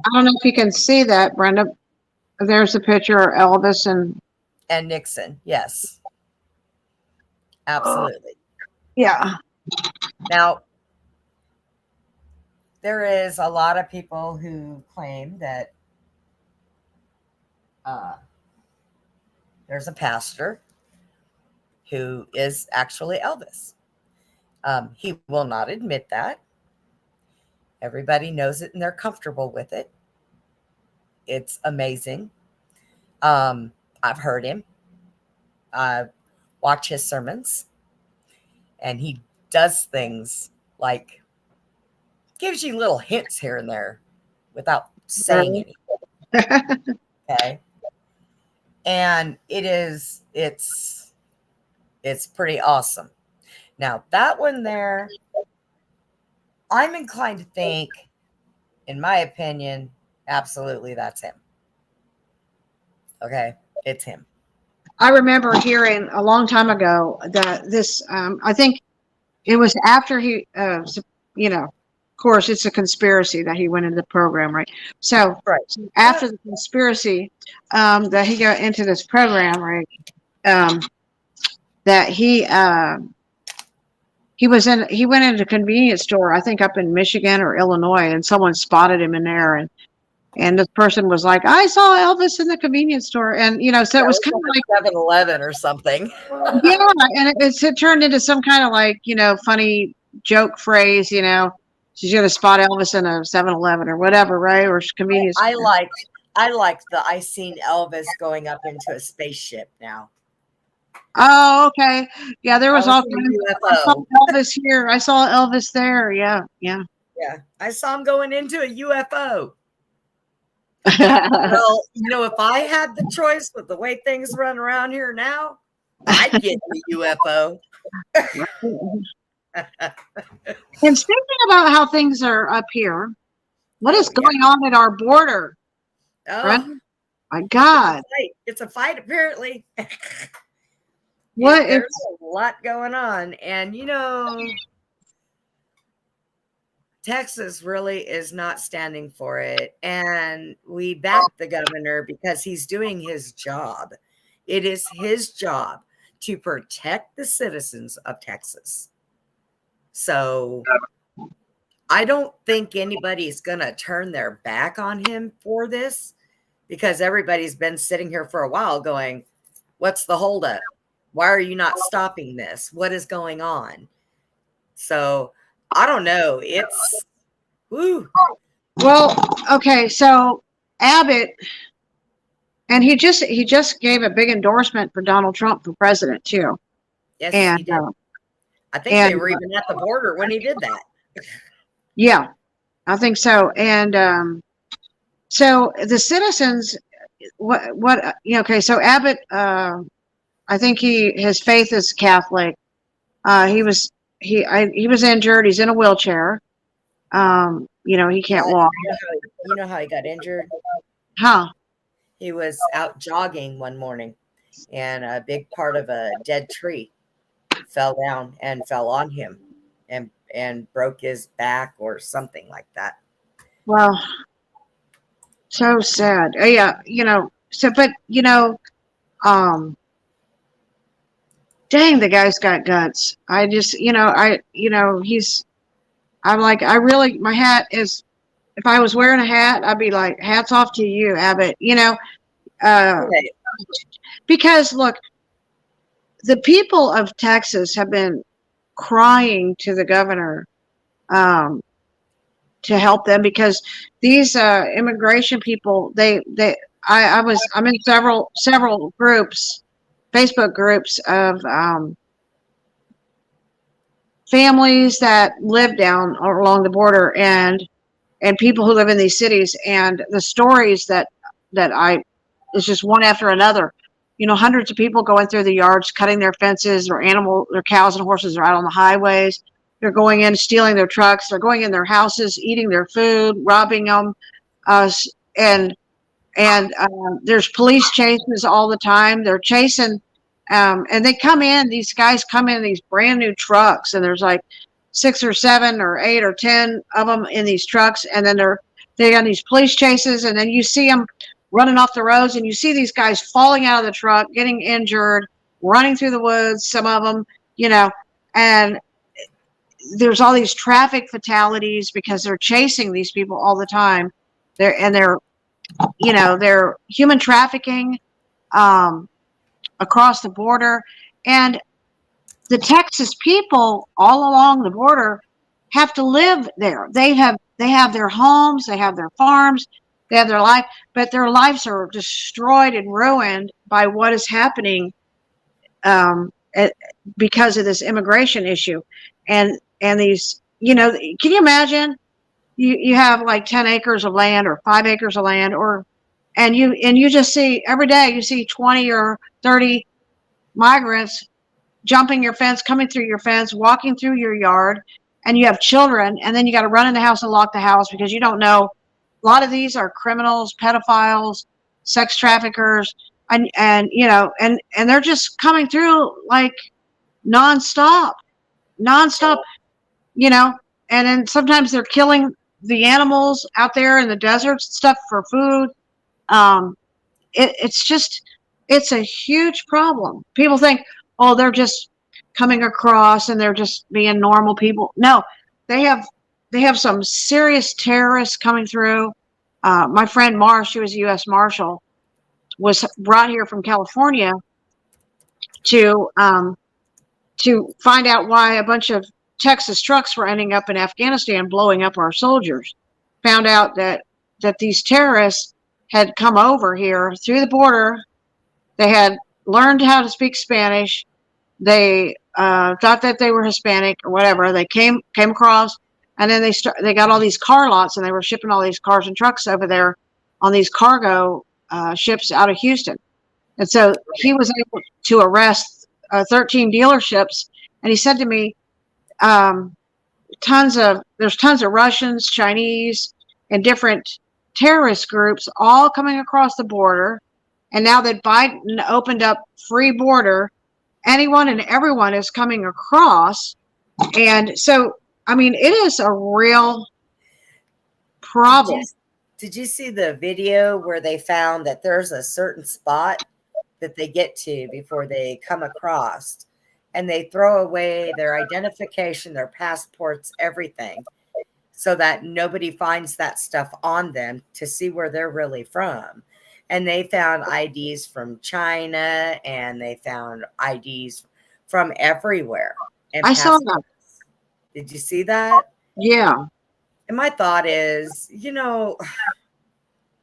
I don't know if you can see that, Brenda. There's a picture of Elvis and and Nixon, yes, absolutely. yeah. Now, there is a lot of people who claim that there's a pastor who is actually Elvis. He will not admit that. Everybody knows it and they're comfortable with it. It's amazing. I've heard him. I watch his sermons, and he does things like gives you little hints here and there without saying anything. Okay. And it's pretty awesome. Now that one there, I'm inclined to think, in my opinion, absolutely that's him. Okay, it's him. I remember hearing a long time ago that this, I think it was after he, of course, it's a conspiracy that he went into the program, right? So Right. after the conspiracy, that he got into this program, right? That he went into a convenience store, I think up in Michigan or Illinois, and someone spotted him in there, and this person was like, I saw Elvis in the convenience store. And, so it was kind of like 7-Eleven or something. yeah. And it turned into some kind of like, funny joke phrase, she's going to spot Elvis in a 7-Eleven or whatever, right? Or convenience I store. like the I seen Elvis going up into a spaceship now. Oh, okay. Yeah, there was all kinds UFO. I saw Elvis here. I saw Elvis there. Yeah. Yeah. I saw him going into a UFO. Well, if I had the choice with the way things run around here now, I'd get the UFO. And speaking about how things are up here, what is going on at our border? Oh, Brenda? My God. It's a fight apparently. What? There's a lot going on. And, Texas really is not standing for it. And we back the governor because he's doing his job. It is his job to protect the citizens of Texas. So I don't think anybody's going to turn their back on him for this, because everybody's been sitting here for a while going, what's the holdup? Why are you not stopping this? What is going on? So I don't know. It's woo. Well, okay. So Abbott, and he just gave a big endorsement for Donald Trump for president too. Yes, and, he did. I think they were even at the border when he did that. Yeah, I think so. And so the citizens, okay. So Abbott, I think his faith is Catholic. He was injured. He's in a wheelchair. He can't walk. You know how he got injured? Huh? He was out jogging one morning, and a big part of a dead tree fell down and fell on him, and broke his back or something like that. Well, so sad. Yeah, but dang, the guy's got guts. I just, I'm like, my hat is, if I was wearing a hat, I'd be like, hats off to you, Abbott, Okay. Because look, the people of Texas have been crying to the governor, to help them, because these, immigration people, I'm in several groups, Facebook groups of, families that live down along the border, and people who live in these cities, and the stories that it's just one after another. Hundreds of people going through the yards, cutting their fences, their cows and horses are out on the highways. They're going in, stealing their trucks. They're going in their houses, eating their food, robbing them. And there's police chases all the time. They're chasing And they come in, these guys come in these brand new trucks, and there's like 6 or 7 or 8 or 10 of them in these trucks. And then they got these police chases, and then you see them running off the roads, and you see these guys falling out of the truck, getting injured, running through the woods, some of them, and there's all these traffic fatalities because they're chasing these people all the time. They're human trafficking across the border. And the Texas people all along the border have to live there. They have their homes, they have their farms, they have their life, but their lives are destroyed and ruined by what is happening because of this immigration issue. And these, can you imagine you have like 10 acres of land or 5 acres of land, and you just see every day, you see 20 or 30 migrants jumping your fence, coming through your fence, walking through your yard, and you have children, and then you got to run in the house and lock the house because you don't know. A lot of these are criminals, pedophiles, sex traffickers, and they're just coming through like nonstop, and then sometimes they're killing the animals out there in the deserts and stuff for food. It's a huge problem. People think, oh, they're just coming across and they're just being normal people. No, they have some serious terrorists coming through. My friend Marsh, she was a U.S. Marshal, was brought here from California to find out why a bunch of Texas trucks were ending up in Afghanistan, blowing up our soldiers. Found out that these terrorists had come over here through the border. They had learned how to speak Spanish. They thought that they were Hispanic or whatever. They came across, and then they got all these car lots, and they were shipping all these cars and trucks over there on these cargo ships out of Houston. And so he was able to arrest 13 dealerships, and he said to me, there's tons of Russians, Chinese, and different terrorist groups all coming across the border. And now that Biden opened up free border, anyone and everyone is coming across. And so, I mean, it is a real problem. Did you see the video where they found that there's a certain spot that they get to before they come across, and they throw away their identification, their passports, everything, so that nobody finds that stuff on them to see where they're really from? And they found IDs from China, and they found IDs from everywhere. And I saw that. Did you see that? Yeah. And my thought is,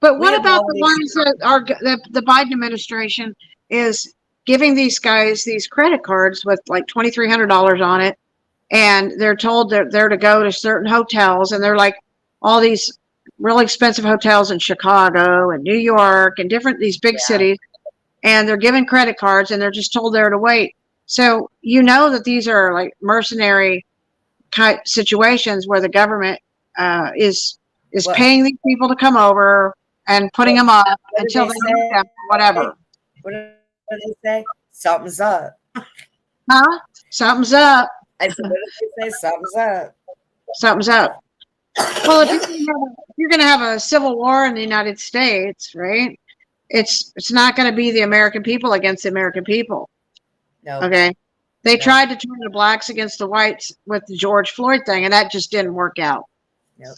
but what about the ones that are the Biden administration is giving these guys these credit cards with like $2,300 on it, and they're told they're to go to certain hotels, and they're like all these really expensive hotels in Chicago and New York and these big cities, and they're given credit cards, and they're just told they're to wait. So that these are like mercenary type situations where the government is paying these people to come over and putting them up until they need them, whatever. What do they say? Something's up. Huh? Something's up. I said, what did they say? Something's up. Something's up. Well, if you're going to have a civil war in the United States, right? It's not going to be the American people against the American people. No. Okay. They tried to turn the blacks against the whites with the George Floyd thing, and that just didn't work out. Nope.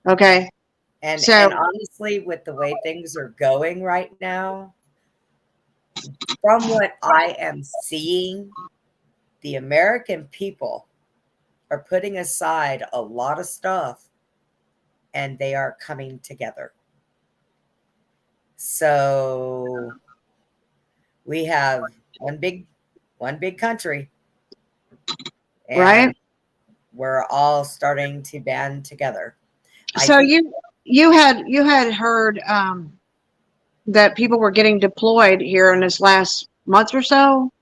Okay. And honestly, with the way things are going right now, from what I am seeing, the American people are putting aside a lot of stuff, and they are coming together. So we have one big country, and right? We're all starting to band together. So you had heard that people were getting deployed here in this last month or so,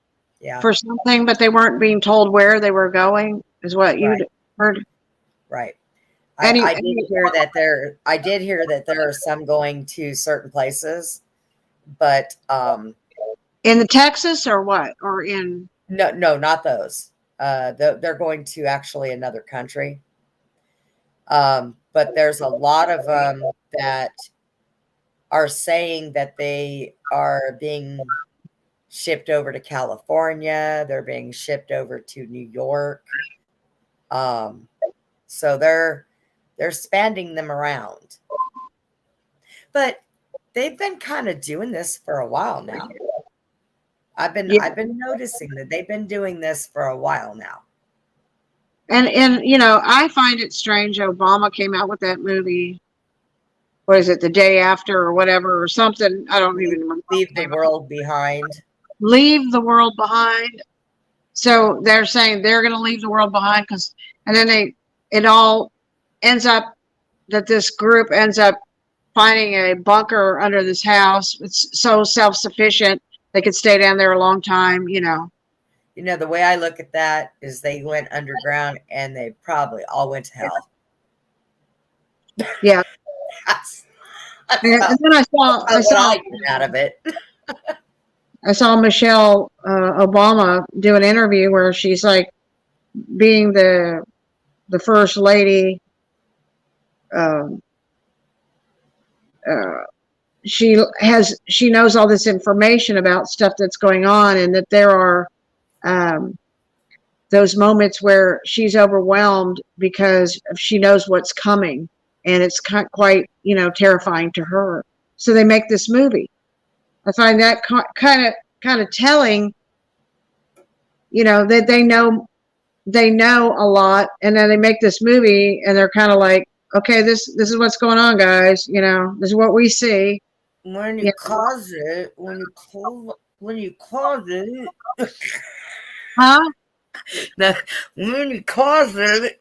for something, but they weren't being told where they were going, is what you'd heard. Right. I did hear that there are some going to certain places, but In the Texas or what? Or in? No, no, not those. They're going to actually another country. But there's a lot of them that are saying that they are being shipped over to California. They're being shipped over to New York. So they're spanning them around. But they've been kind of doing this for a while now. I've been noticing that they've been doing this for a while now. And I find it strange. Obama came out with that movie. What is it? The Day After or whatever or something. I don't even remember. Leave the World Behind. Leave the World Behind. So they're saying they're going to leave the world behind and then it all ends up that this group ends up finding a bunker under this house. It's so self-sufficient. They could stay down there a long time, The way I look at that is they went underground and they probably all went to hell. Yeah. And then I saw out of it. I saw Michelle Obama do an interview where she's like being the first lady. She knows all this information about stuff that's going on, and that there are those moments where she's overwhelmed because she knows what's coming, and it's quite terrifying to her. So they make this movie. I find that kind of telling, that they know a lot, and then they make this movie, and they're kind of like, okay, this is what's going on, guys. This is what we see. When you cause it, huh? When you cause it.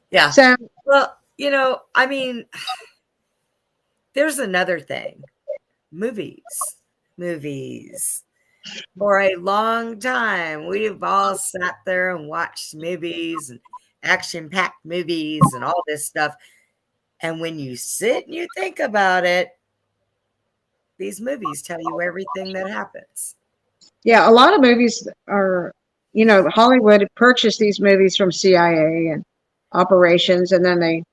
Yeah. So, well, I mean, there's another thing. Movies. For a long time, we've all sat there and watched movies and action-packed movies and all this stuff. And when you sit and you think about it, these movies tell you everything that happens. Yeah, a lot of movies are, Hollywood purchased these movies from CIA and operations, and then they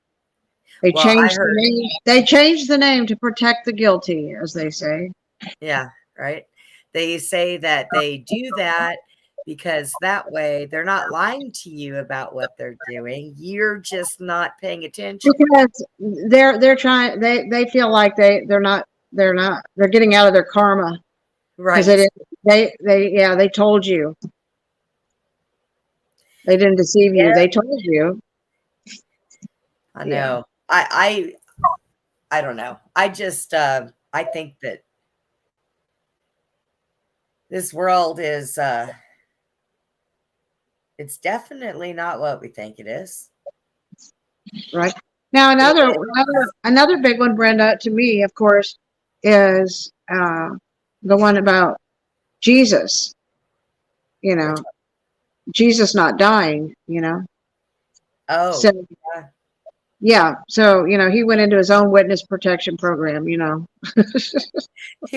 changed the name. They changed the name to protect the guilty, as they say. Yeah, right. They say that they do that because that way they're not lying to you about what they're doing. You're just not paying attention. Because they're trying. They feel like they're getting out of their karma. Right. They told you. They didn't deceive you. They told you. I know. I don't know. I just I think that this world is it's definitely not what we think it is. Right. Now another big one, Brenda, to me, of course, is the one about Jesus. Jesus not dying, Oh. So, yeah. So, he went into his own witness protection program, He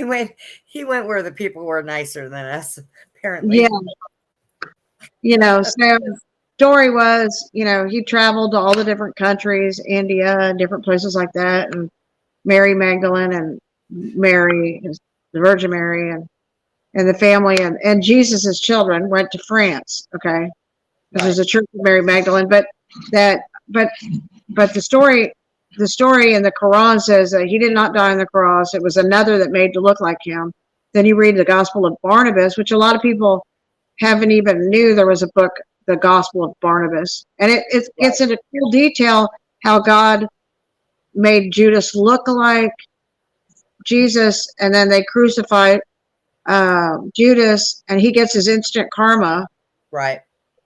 went where the people were nicer than us, apparently. Yeah. So story was, he traveled to all the different countries, India and different places like that, and Mary Magdalene and Mary, the Virgin Mary, and the family and Jesus's children went to France. Okay. This is a church of Mary Magdalene, but the story in the Quran says that he did not die on the cross. It was another that made to look like him. Then you read the Gospel of Barnabas, which a lot of people haven't even knew there was a book, the Gospel of Barnabas. And it's in a cool detail how God made Judas look like Jesus, and then they crucified Judas, and he gets his instant karma. Right.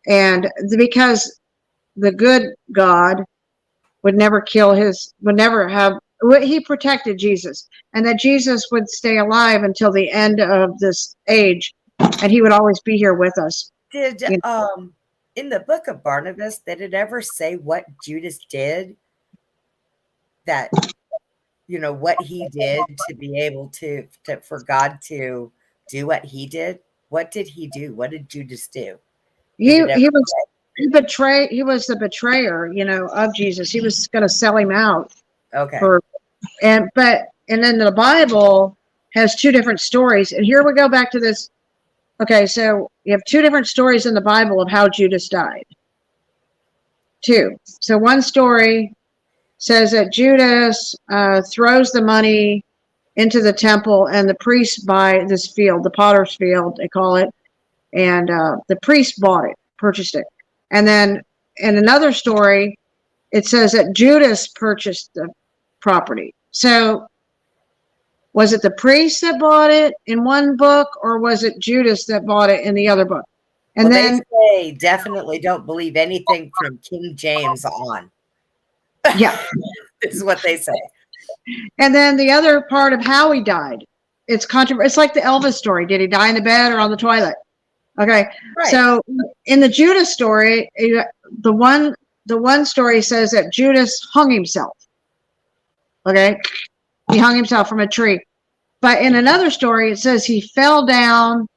And because the good God would never he protected Jesus, and that Jesus would stay alive until the end of this age, and he would always be here with us. Did in the book of Barnabas, did it ever say what Judas did that what he did to be able to for God to do what he did? What did he do? What did Judas do? Did He it ever he was say? he was the betrayer, of Jesus. He was going to sell him out Okay. for and then the Bible has two different stories. And here we go back to this. Okay, so you have two different stories in the Bible of how Judas died. Two. So one story says that Judas throws the money into the temple, and the priests buy this field, the potter's field, they call it, and the priest bought it, purchased it. And then in another story, it says that Judas purchased the property. So was it the priest that bought it in one book, or was it Judas that bought it in the other book? And Well, then they say definitely don't believe anything from King James on. yeah, Is what they say. and then the other part of how he died. It's controversial. It's like the Elvis story. Did he die in the bed or on the toilet? Okay. Right. So in the Judas story, the one story says that Judas hung himself. Okay. He hung himself from a tree. But in another story, it says he fell down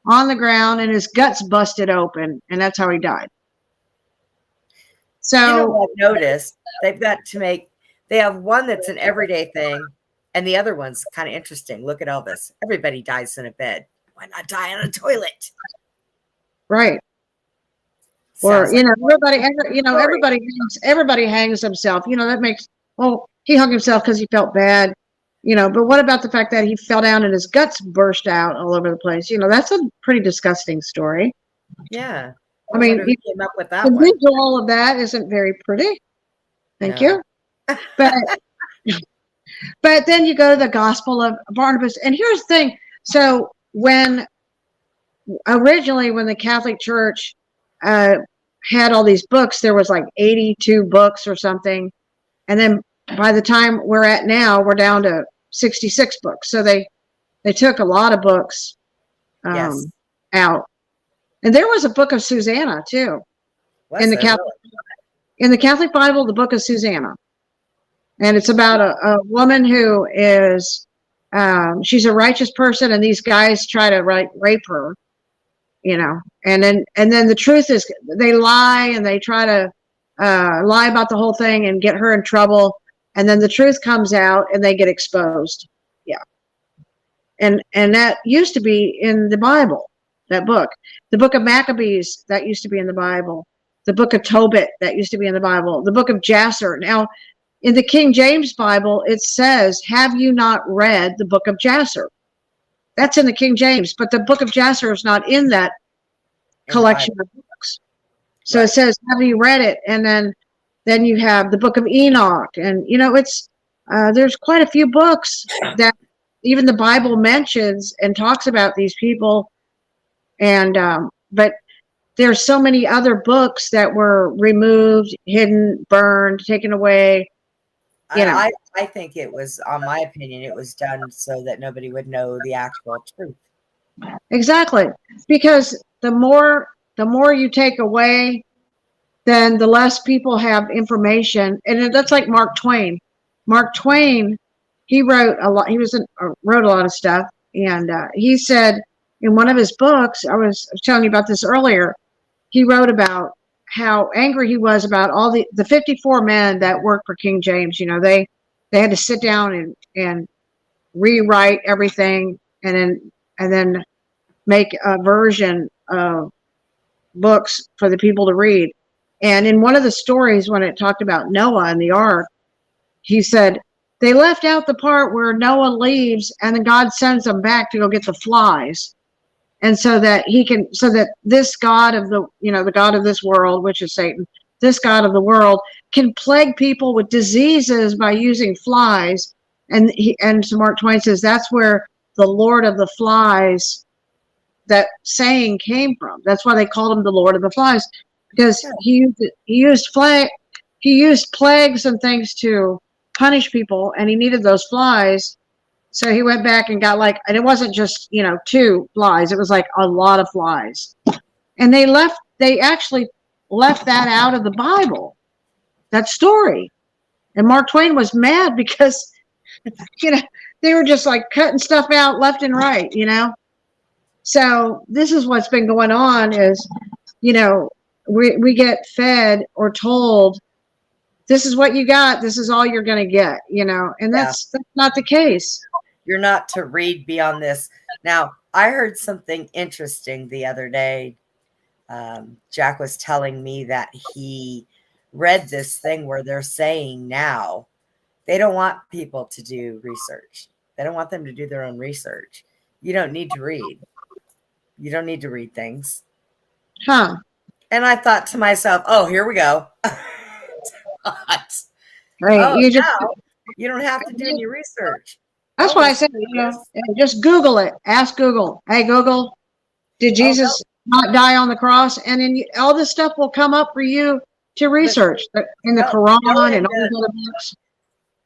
on the ground and his guts busted open, and that's how he died. So what I've noticed, they've got to they have one that's an everyday thing, and the other one's kind of interesting. Look at Elvis. Everybody dies in a bed. Why not die on a toilet? right. Or everybody hangs himself. That makes he hung himself because he felt bad. But what about the fact that he fell down and his guts burst out all over the place? That's a pretty disgusting story. Yeah. I mean, who came up with that the one? visual of that isn't very pretty. Thank you. But then you go to the Gospel of Barnabas, and here's the thing. So originally when the Catholic Church had all these books, there was like 82 books or something, and then by the time we're at now, we're down to 66 books. So they took a lot of books out, and there was a book of Susanna too in the Catholic Bible, the book of Susanna, and it's about a woman who is she's a righteous person, and these guys try to rape her. And then the truth is they lie, and they try to lie about the whole thing and get her in trouble. And then the truth comes out and they get exposed. Yeah. And that used to be in the Bible, that book. The book of Maccabees, that used to be in the Bible. The book of Tobit, that used to be in the Bible. The book of Jasher. Now, in the King James Bible, it says, have you not read the book of Jasher? That's in the King James, but the book of Jasher is not in that collection of books. So It says, have you read it? And then you have the book of Enoch. And, it's there's quite a few books that even the Bible mentions and talks about these people. And but there's so many other books that were removed, hidden, burned, taken away. I think it was, on my opinion, it was done so that nobody would know the actual truth. Exactly. Because the more you take away, then the less people have information. And that's like Mark Twain. Mark Twain, he wrote a lot. He wrote a lot of stuff. And he said in one of his books, I was telling you about this earlier, he wrote about how angry he was about all the 54 men that worked for King James. They had to sit down and rewrite everything and then make a version of books for the people to read. And in one of the stories, when it talked about Noah and the ark, he said they left out the part where Noah leaves and then God sends them back to go get the flies. And so that this God of the God of this world, which is Satan, this God of the world can plague people with diseases by using flies. And so Mark Twain says that's where the Lord of the Flies, that saying, came from. That's why they called him the Lord of the Flies, because he used plagues and things to punish people, and he needed those flies. So he went back and got and it wasn't just 2 flies; it was like a lot of flies. And they actually left that out of the Bible, that story. And Mark Twain was mad because you know, they were just like cutting stuff out left and right, you know. So this is what's been going on is, you know, we get fed or told this is what you got, this is all you're going to get, you know, and that's not the case. You're not to read beyond this. Now, I heard something interesting the other day. Jack was telling me that he read this thing where they're saying now they don't want people to do research. They don't want them to do their own research. You don't need to read. You don't need to read things. Huh. And I thought to myself, oh, here we go. Right. Oh, you don't have to do any research. That's what I said. You know, just Google it. Ask Google. Hey, Google, did Jesus not die on the cross? And then all this stuff will come up for you to research in the Quran and all these other books.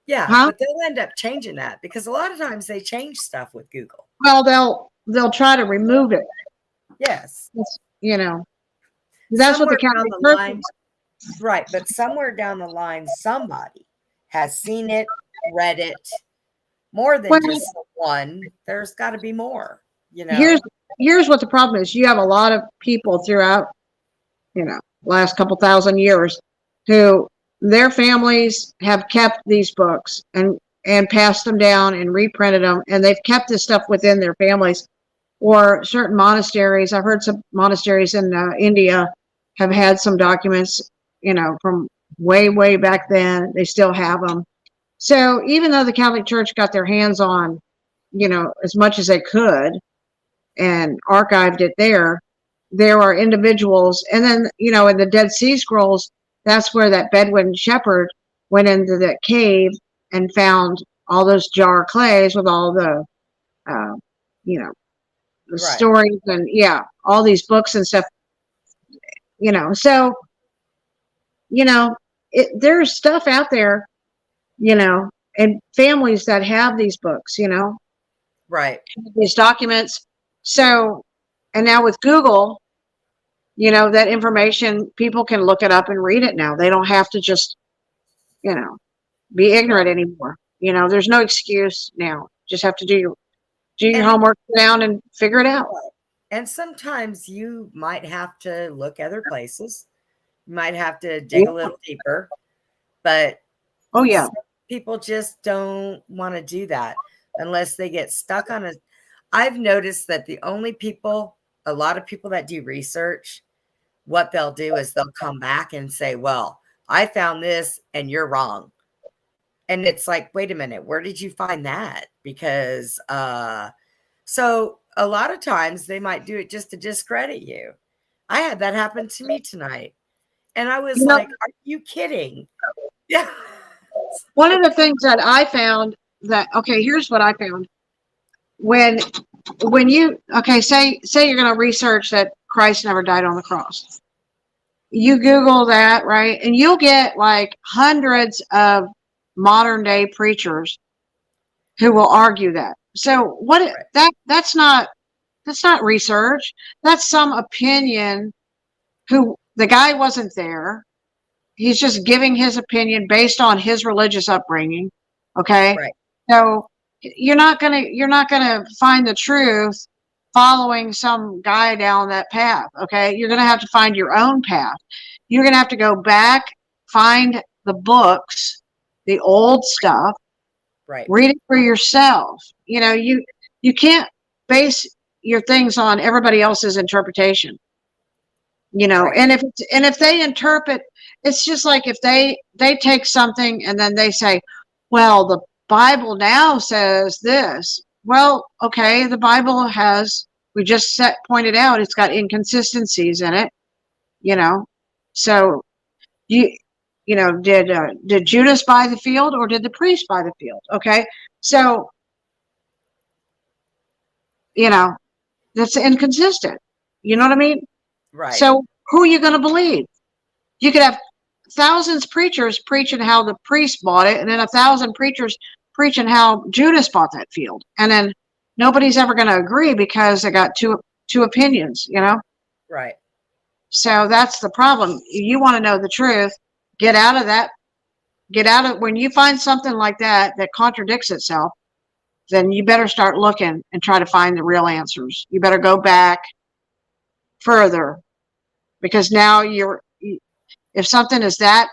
Yeah, but they'll end up changing that because a lot of times they change stuff with Google. Well, they'll try to remove it. Yes. You know, that's what the Catholic Church is. Right, but somewhere down the line, somebody has seen it, read it, more than just one. There's got to be more. You know, here's what the problem is. You have a lot of people throughout, you know, last couple thousand years who their families have kept these books and passed them down and reprinted them, and they've kept this stuff within their families. Or certain monasteries, I've heard some monasteries in India have had some documents, you know, from way back then. They still have them. So even though the Catholic Church got their hands on, you know, as much as they could and archived it there are individuals. And then, you know, in the Dead Sea Scrolls, that's where that Bedouin shepherd went into that cave and found all those jar clays with all the, you know, the stories and all these books and stuff, you know. So, you know, there's stuff out there, you know, and families that have these books, you know, these documents. So, and now with Google, you know, that information, people can look it up and read it now. They don't have to just, you know, be ignorant anymore. You know, there's no excuse now. Just have to do your homework down and figure it out. And sometimes you might have to look other places. You might have to dig a little deeper. But people just don't want to do that unless they get stuck on it. I've noticed that a lot of people that do research, what they'll do is they'll come back and say, well, I found this and you're wrong. And it's like, wait a minute, where did you find that? Because so a lot of times they might do it just to discredit you. I had that happen to me tonight. And I was like, are you kidding? Yeah. One of the things that I found here's what I found. When you, say you're going to research that Christ never died on the cross. You Google that, right? And you'll get like hundreds of modern day preachers who will argue that. So that's not research. That's some opinion who the guy wasn't there. He's just giving his opinion based on his religious upbringing. Okay. Right. So you're not gonna find the truth following some guy down that path. Okay. You're going to have to find your own path. You're going to have to go back, find the books, the old stuff, read it for yourself. You know, you can't base your things on everybody else's interpretation. You know, and if they interpret, it's just like if they take something and then they say, well, the Bible now says this. Well, okay, the Bible has, we just pointed out, it's got inconsistencies in it, you know. So you know, did Judas buy the field or did the priest buy the field? Okay, so you know, that's inconsistent. You know what I mean? Right. So who are you going to believe? You could have thousands of preachers preaching how the priest bought it, and then 1,000 preachers preaching how Judas bought that field, and then nobody's ever going to agree because they got two opinions, you know. Right. So that's the problem. You want to know the truth, get out of that get out of, when you find something like that that contradicts itself, then you better start looking and try to find the real answers. You better go back further, because now if something is that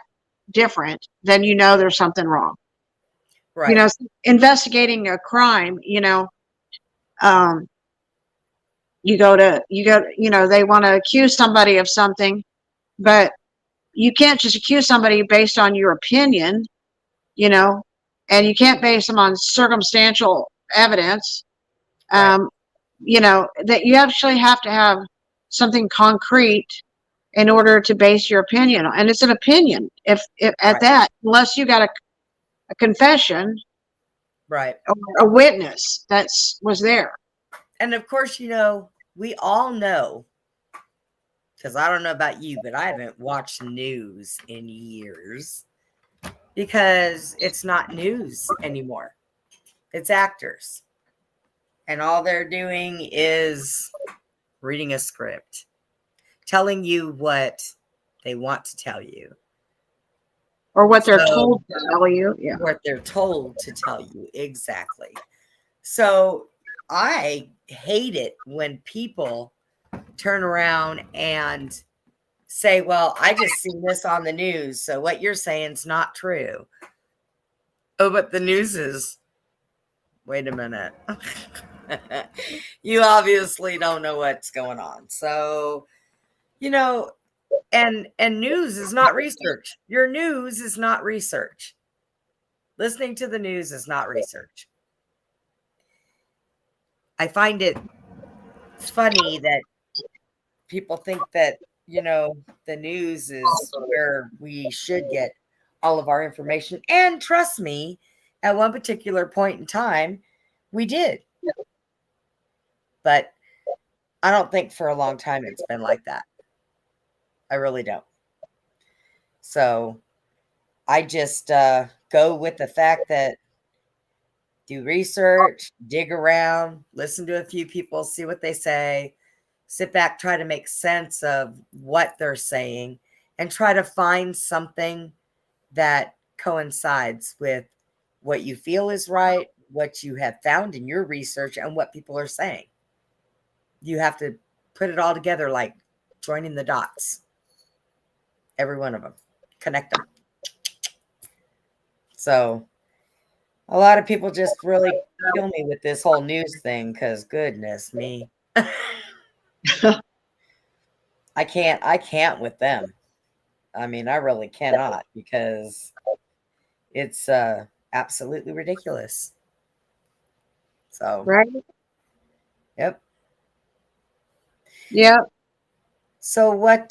different, then you know there's something wrong. Right. You know, investigating a crime, you know, you go, you know, they want to accuse somebody of something, but you can't just accuse somebody based on your opinion, you know, and you can't base them on circumstantial evidence. Right. You know, that you actually have to have something concrete in order to base your opinion on. And it's an opinion. If at Right. that, unless you got a confession Right. or a witness that was there. And of course, you know, we all know, because I don't know about you, but I haven't watched news in years because it's not news anymore. It's actors. And all they're doing is reading a script, telling you what they want to tell you. Or what they're told to tell you. Yeah. What they're told to tell you. Exactly. So I hate it when people turn around and say, well, I just seen this on the news, so what you're saying is not true. Oh, but the news is, wait a minute. You obviously don't know what's going on. So, you know, and news is not research. Your news is not research. Listening to the news is not research. I find it funny that people think that, you know, the news is where we should get all of our information. And trust me, at one particular point in time, we did. But I don't think for a long time it's been like that. I really don't. So I just go with the fact that do research, dig around, listen to a few people, see what they say, sit back, try to make sense of what they're saying, and try to find something that coincides with what you feel is right, what you have found in your research, and what people are saying. You have to put it all together like joining the dots. Every one of them. Connect them. So a lot of people just really kill me with this whole news thing because goodness me. I can't with them. I mean, I really cannot because it's absolutely ridiculous. So, Right. yep. Yep. So what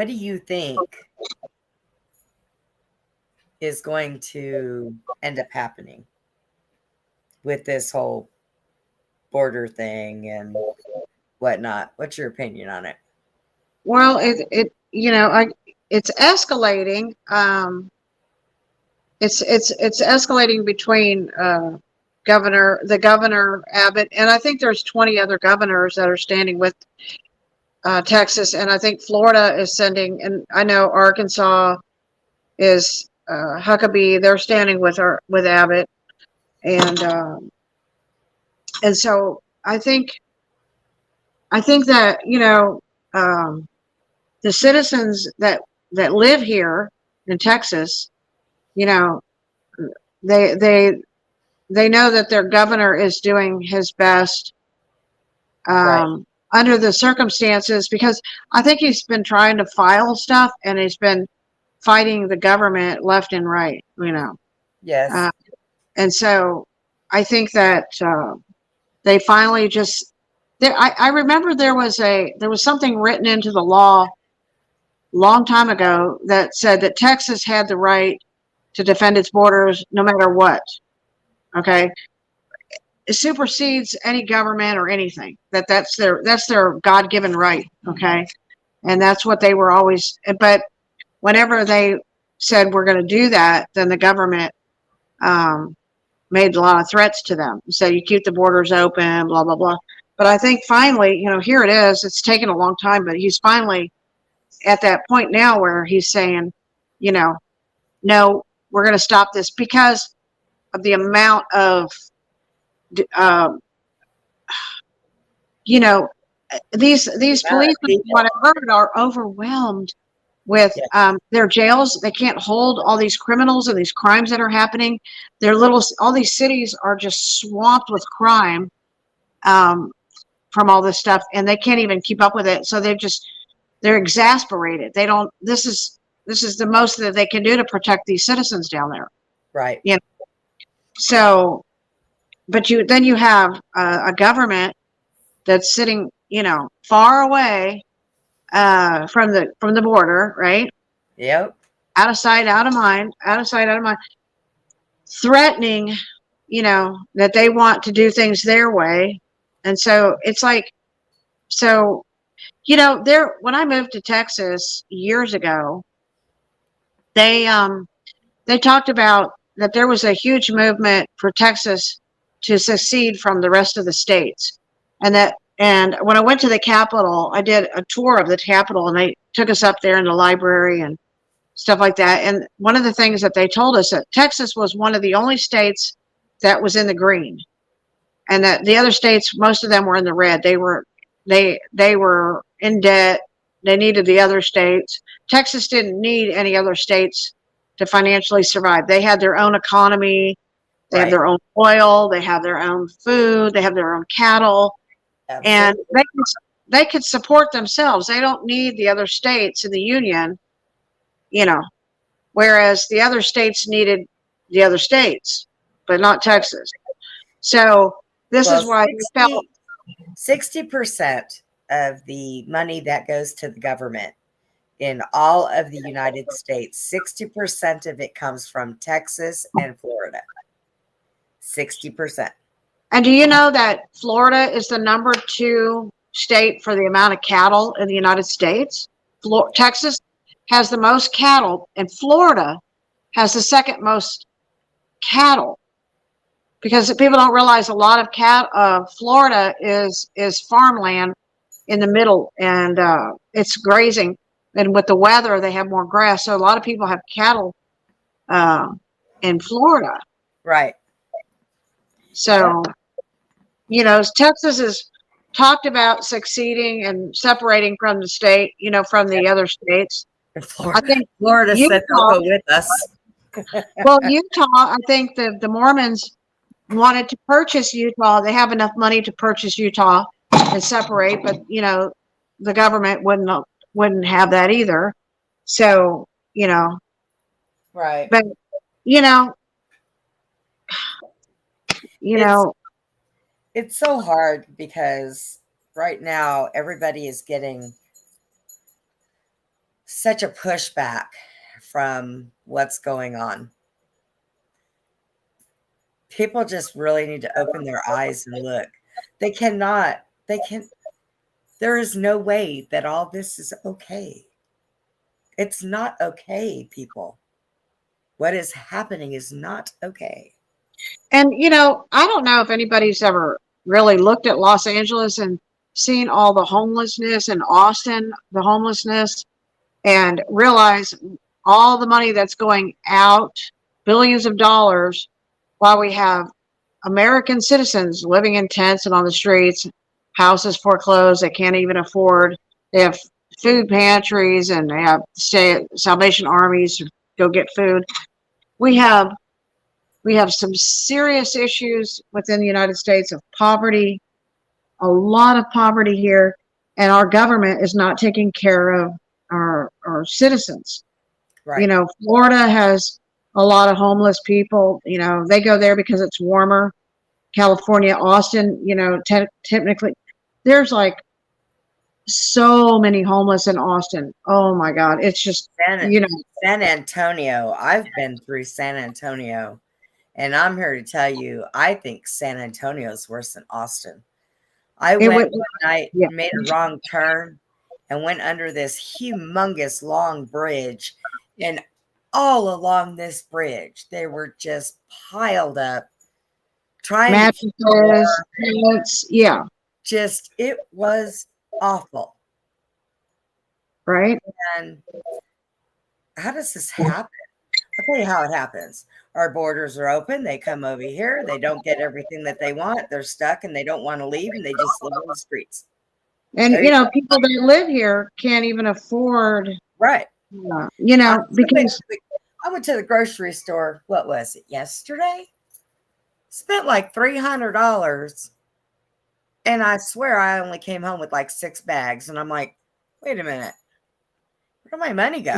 do you think is going to end up happening with this whole border thing and whatnot? What's your opinion on it? Well, it you know, it's escalating. It's escalating between the governor Abbott, and I think there's 20 other governors that are standing with Texas, and I think Florida is sending, and I know Arkansas is Huckabee. They're standing with Abbott, and so I think that, you know, the citizens that live here in Texas, you know, they know that their governor is doing his best Right. under the circumstances, because I think he's been trying to file stuff and he's been fighting the government left and right, you know. Yes. And so I think that they finally just there. I remember there was something written into the law long time ago that said that Texas had the right to defend its borders no matter what. Okay. It supersedes any government or anything. That's their God-given right. Okay. And that's what they were always, but whenever they said we're going to do that, then the government made a lot of threats to them. Said you keep the borders open, blah, blah, blah. But I think finally, you know, here it is. It's taken a long time, but he's finally at that point now where he's saying, you know, no, we're going to stop this because of the amount of, um, you know, these police, what I've heard, are overwhelmed with Yeah. their jails. They can't hold all these criminals and these crimes that are happening. All these cities are just swamped with crime from all this stuff, and they can't even keep up with it. So they're exasperated. They don't. This is the most that they can do to protect these citizens down there. Right. You know. So, but you have a government that's sitting, far away from the border, right? Yep. Out of sight, out of mind, out of sight, out of mind, threatening, that they want to do things their way. And so it's like, so, when I moved to Texas years ago, they talked about that there was a huge movement for Texas to secede from the rest of the states. And when I went to the Capitol, I did a tour of the Capitol, and they took us up there in the library and stuff like that. And one of the things that they told us, that Texas was one of the only states that was in the green, and that the other states, most of them were in the red. They were in debt. They needed the other states. Texas didn't need any other states to financially survive. They had their own economy. They have their own oil. They have their own food. They have their own cattle. Absolutely. And they could support themselves. They don't need the other states in the union, whereas the other states needed the other states, but not Texas. So this is why 60% of the money that goes to the government in all of the United States, 60% of it comes from Texas and Florida. 60%. And do you know that Florida is the number 2 state for the amount of cattle in the United States? Texas has the most cattle, and Florida has the second most cattle. Because people don't realize a lot of Florida is farmland in the middle, and it's grazing. And with the weather, they have more grass. So a lot of people have cattle in Florida. Right. So, Texas is talked about succeeding and separating from the state, from the other states. I think Florida said they'll go with us. Well, Utah, I think the Mormons wanted to purchase Utah. They have enough money to purchase Utah and separate, but the government wouldn't have that either. So, right. But it's so hard because right now everybody is getting such a pushback from what's going on. People just really need to open their eyes and look. There is no way that all this is okay. It's not okay, people. What is happening is not okay. And, I don't know if anybody's ever really looked at Los Angeles and seen all the homelessness in Austin, the homelessness, and realize all the money that's going out, billions of dollars, while we have American citizens living in tents and on the streets, houses foreclosed, they can't even afford. They have food pantries, and they have Salvation Armies to go get food. We have some serious issues within the United States of poverty, a lot of poverty here, and our government is not taking care of our citizens. Right. Florida has a lot of homeless people. They go there because it's warmer. California, Austin, technically, there's like so many homeless in Austin. Oh my God. It's just, San Antonio. I've been through San Antonio, and I'm here to tell you, I think San Antonio is worse than Austin. I went one night, made a wrong turn, and went under this humongous long bridge. And all along this bridge, they were just piled up, trying mattresses. Yeah. Just, it was awful. right? And how does this happen? I'll tell you how it happens. Our borders are open. They come over here. They don't get everything that they want. They're stuck and they don't want to leave and they just live on the streets. And There you go. people that live here can't even afford, Right. because I went to the grocery store. What was it? Yesterday? Spent like $300. And I swear I only came home with like 6 bags. And I'm like, wait a minute. Where did my money go?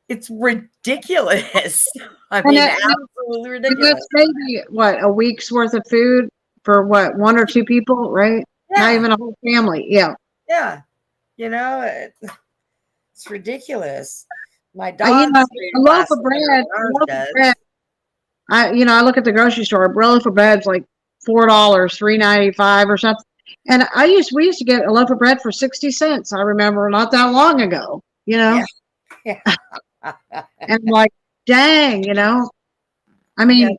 It's ridiculous. I mean, absolutely ridiculous. That's maybe what, a week's worth of food for what, 1 or 2 people, right? Yeah. Not even a whole family. Yeah. Yeah. You know, it's ridiculous. My A dog. loaf of bread. I look at the grocery store. A loaf of bread's like $4, $3.95 or something. And we used to get a loaf of bread for 60 cents. I remember not that long ago. Yeah. And I'm like, dang, I mean,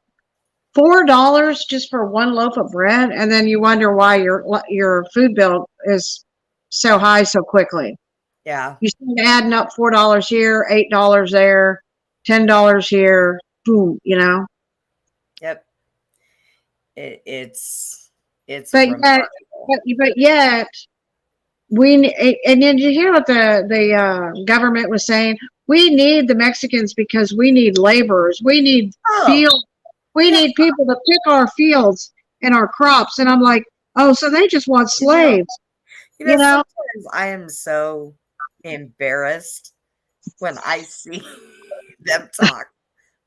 $4 just for 1 loaf of bread, and then you wonder why your food bill is so high so quickly. Yeah. You start adding up $4 here, $8 there, $10 here, boom, Yep. It's but yet and then you hear what the government was saying. We need the Mexicans because we need laborers. We need field. We need people to pick our fields and our crops. And I'm like, oh, so they just want slaves. Sometimes I am so embarrassed when I see them talk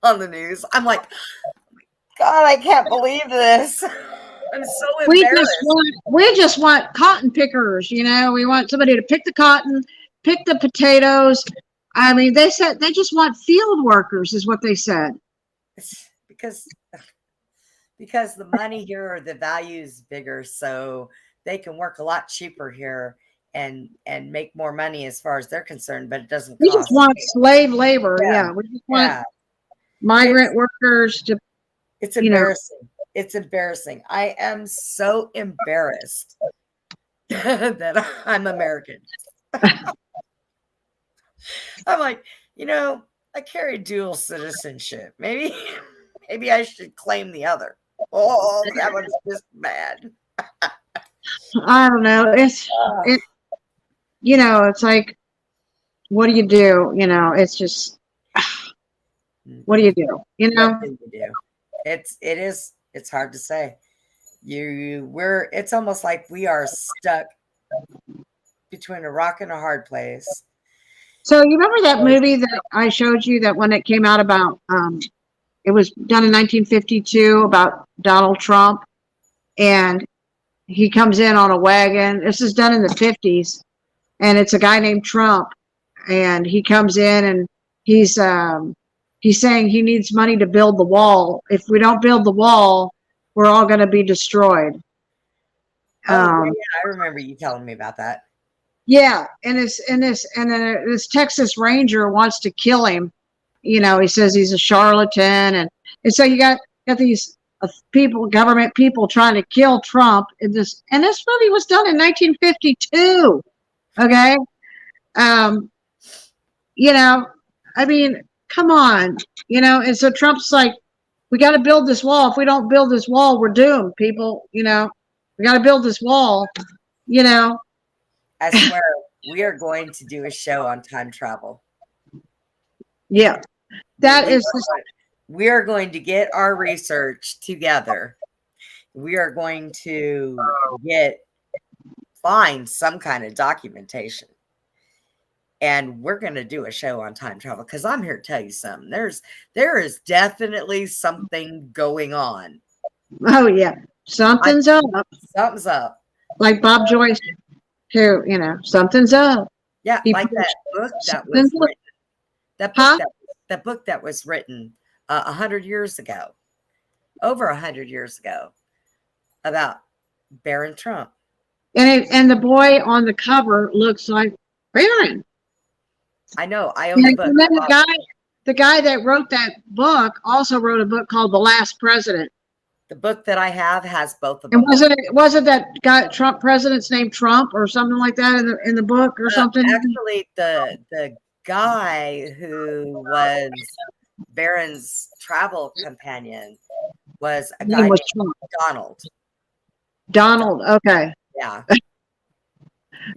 on the news. I'm like, God, I can't believe this. I'm so embarrassed. We just want cotton pickers, We want somebody to pick the cotton, pick the potatoes. I mean, they said they just want field workers, is what they said. It's because the money here or the value is bigger, so they can work a lot cheaper here and make more money as far as they're concerned, but it doesn't We just want slave labor. Yeah. We just want migrant workers to. It's embarrassing. It's embarrassing. I am so embarrassed that I'm American. I'm like, I carry dual citizenship. Maybe I should claim the other. Oh, that one's just bad. I don't know. It's like, what do you do? It's just, what do you do? What do you do? It's hard to say. It's almost like we are stuck between a rock and a hard place. So you remember that movie that I showed you, that one that came out about, it was done in 1952 about Donald Trump, and he comes in on a wagon. This is done in the 50s, and it's a guy named Trump, and he comes in and he's saying he needs money to build the wall. If we don't build the wall, we're all going to be destroyed. I remember you telling me about that. Yeah, and this Texas Ranger wants to kill him. He says he's a charlatan, and so you got these government people trying to kill Trump. And this movie was done in 1952. Okay, I mean, come on, And so Trump's like, we got to build this wall. If we don't build this wall, we're doomed, people. We got to build this wall. I swear, we are going to do a show on time travel. Yeah, we are going to get our research together. We are going to find some kind of documentation. And we're going to do a show on time travel, because I'm here to tell you something. There is definitely something going on. Oh, yeah. Something's up. Something's up. Like Bob Joyce, too, something's up. Yeah, like that book that was written. That book that was written 100 years ago, over 100 years ago, about Barron Trump. And the boy on the cover looks like Barron. I know. I own the book. And then the guy that wrote that book also wrote a book called The Last President. The book that I have has both of And them. wasn't that guy Trump president's name Trump or something like that in the book or something? Actually, the guy who was Barron's travel companion was a His guy name was named Trump. Donald. Donald. Okay. Yeah.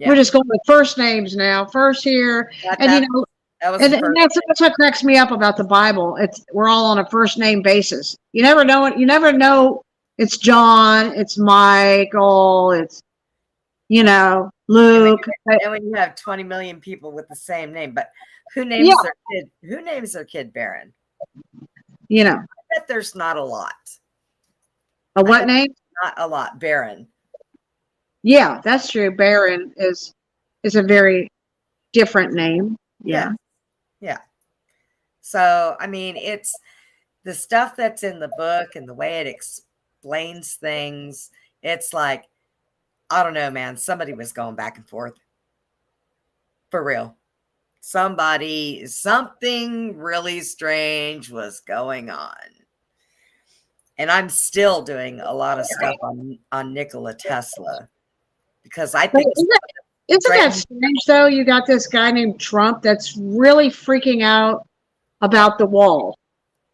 We're just going with first names now. First here, That, and that, that was and the first. that's what cracks me up about the Bible. We're all on a first name basis. You never know it. You never know. It's John. It's Michael. It's Luke. And when you have 20 million people with the same name, but who names their kid? Who names their kid Barron? I bet there's not a lot. A what name? Not a lot. Barron. Yeah, that's true. Barron is a very different name. Yeah. Yeah. So, I mean, it's the stuff that's in the book and the way it explains things. It's like, I don't know, man. Somebody was going back and forth. For real. Something really strange was going on. And I'm still doing a lot of stuff on Nikola Tesla because I think isn't that strange though? You got this guy named Trump that's really freaking out about the wall,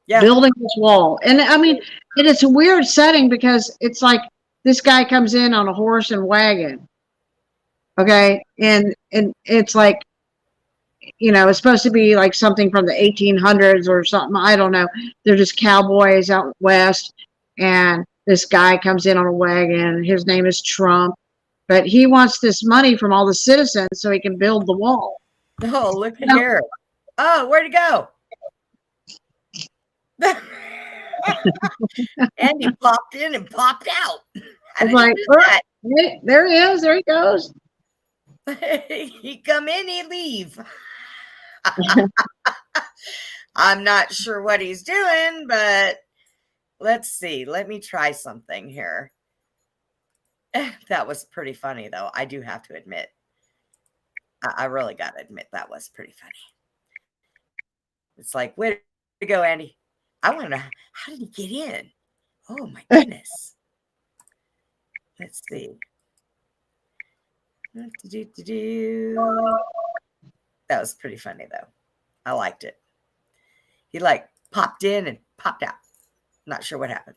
building this wall. And I mean, it's a weird setting because it's like this guy comes in on a horse and wagon. Okay. And it's like, it's supposed to be like something from the 1800s or something. I don't know. They're just cowboys out west. And this guy comes in on a wagon. His name is Trump. But he wants this money from all the citizens so he can build the wall. Oh, look at here. Oh, where'd he go? And he popped in and popped out. I was like, hey, there he is. There he goes. He come in, he leave. I'm not sure what he's doing, but let's see. Let me try something here. That was pretty funny, though. I do have to admit. I really got to admit that was pretty funny. It's like, way to go, Andy. I want to know, how did he get in? Oh, my goodness. Let's see. That was pretty funny, though. I liked it. He like popped in and popped out. Not sure what happened.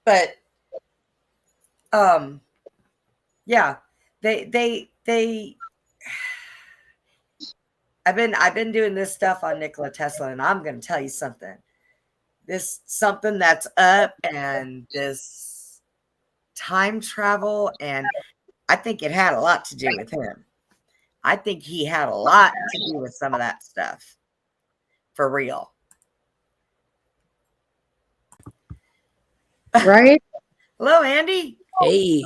But yeah, they I've been doing this stuff on Nikola Tesla, and I'm going to tell you something. This something that's up, and this time travel, and I think it had a lot to do with him. I think he had a lot to do with some of that stuff. For real. Right? Hello, Andy. Hey.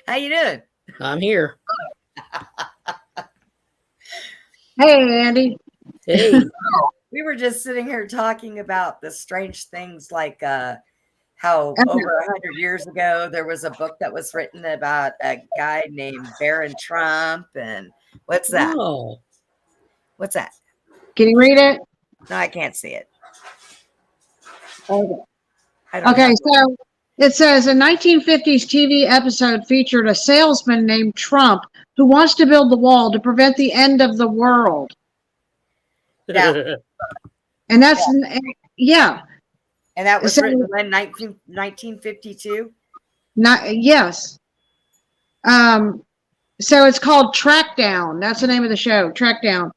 How you doing? I'm here. Hey, Andy. Hey. We were just sitting here talking about the strange things like how over 100 years ago there was a book that was written about a guy named Barron Trump. And what's that? Oh. What's that? Can you read it? No, I can't see it. Okay, so it says a 1950s TV episode featured a salesman named Trump who wants to build the wall to prevent the end of the world. Yeah. And that's, yeah. And that was written in 1952? Yes. So it's called Trackdown. That's the name of the show, Trackdown.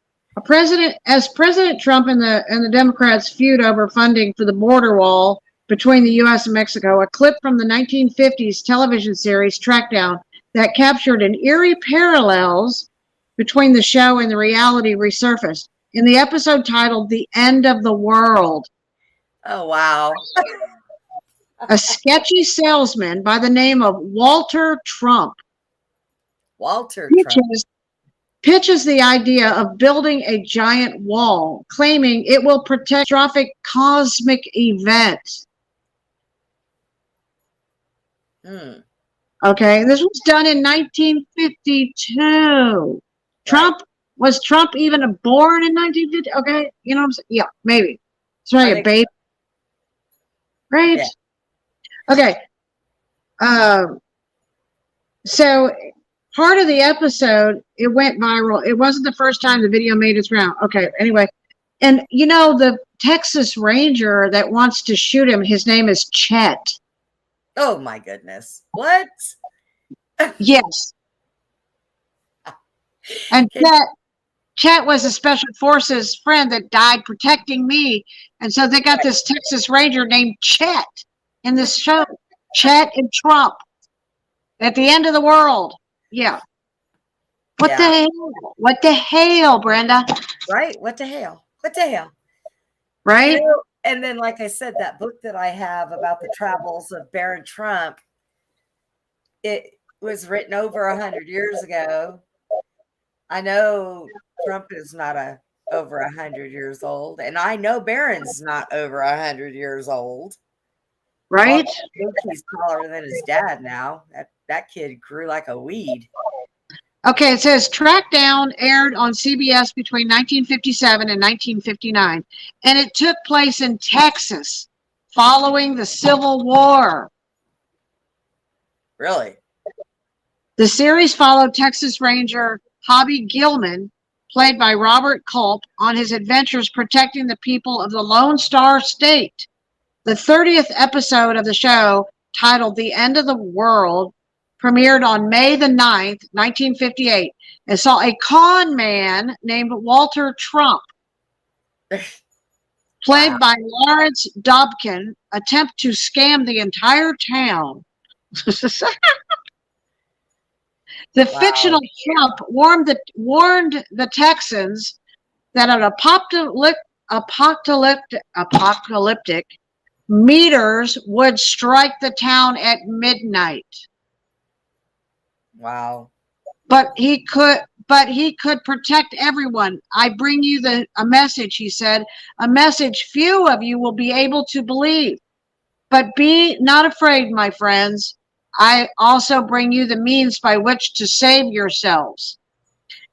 As President Trump and the Democrats feud over funding for the border wall between the U.S. and Mexico, a clip from the 1950s television series Trackdown that captured an eerie parallels between the show and the reality resurfaced in the episode titled "The End of the World." Oh, wow. A sketchy salesman by the name of Walter Trump pitches the idea of building a giant wall, claiming it will protect a catastrophic cosmic event. Okay, this was done in 1952. Trump Was Trump even born in 1950? Okay, you know what I'm saying? Yeah, maybe. It's probably a baby, right? Yeah. Okay. So part of the episode, it went viral. It wasn't the first time the video made its round. Okay, anyway. And you know, the Texas Ranger that wants to shoot him, his name is Chet. Oh my goodness. What? Yes. And Chet was a special forces friend that died protecting me. And so they got this Texas Ranger named Chet in this show. Chet and Trump at the end of the world. Yeah. What the hell? What the hell, Brenda? Right? What the hell? What the hell? Right? You know, and then, like I said, that book that I have about the travels of Baron Trump, it was written over 100 years ago. I know Trump is not over 100 years old, and I know Barron's not over 100 years old. Right? I think he's taller than his dad now. That kid grew like a weed. Okay, it says Track Down aired on CBS between 1957 and 1959, and it took place in Texas following the Civil War. Really? The series followed Texas Ranger Hobby Gilman, played by Robert Culp, on his adventures protecting the people of the Lone Star State. The 30th episode of the show, titled The End of the World, premiered on May the 9th, 1958, and saw a con man named Walter Trump, played by Lawrence Dobkin, attempt to scam the entire town. The fictional Trump warned the Texans that an apocalyptic meteors would strike the town at midnight. Wow. But he could protect everyone. I bring you a message, he said, a message few of you will be able to believe. But be not afraid, my friends. I also bring you the means by which to save yourselves.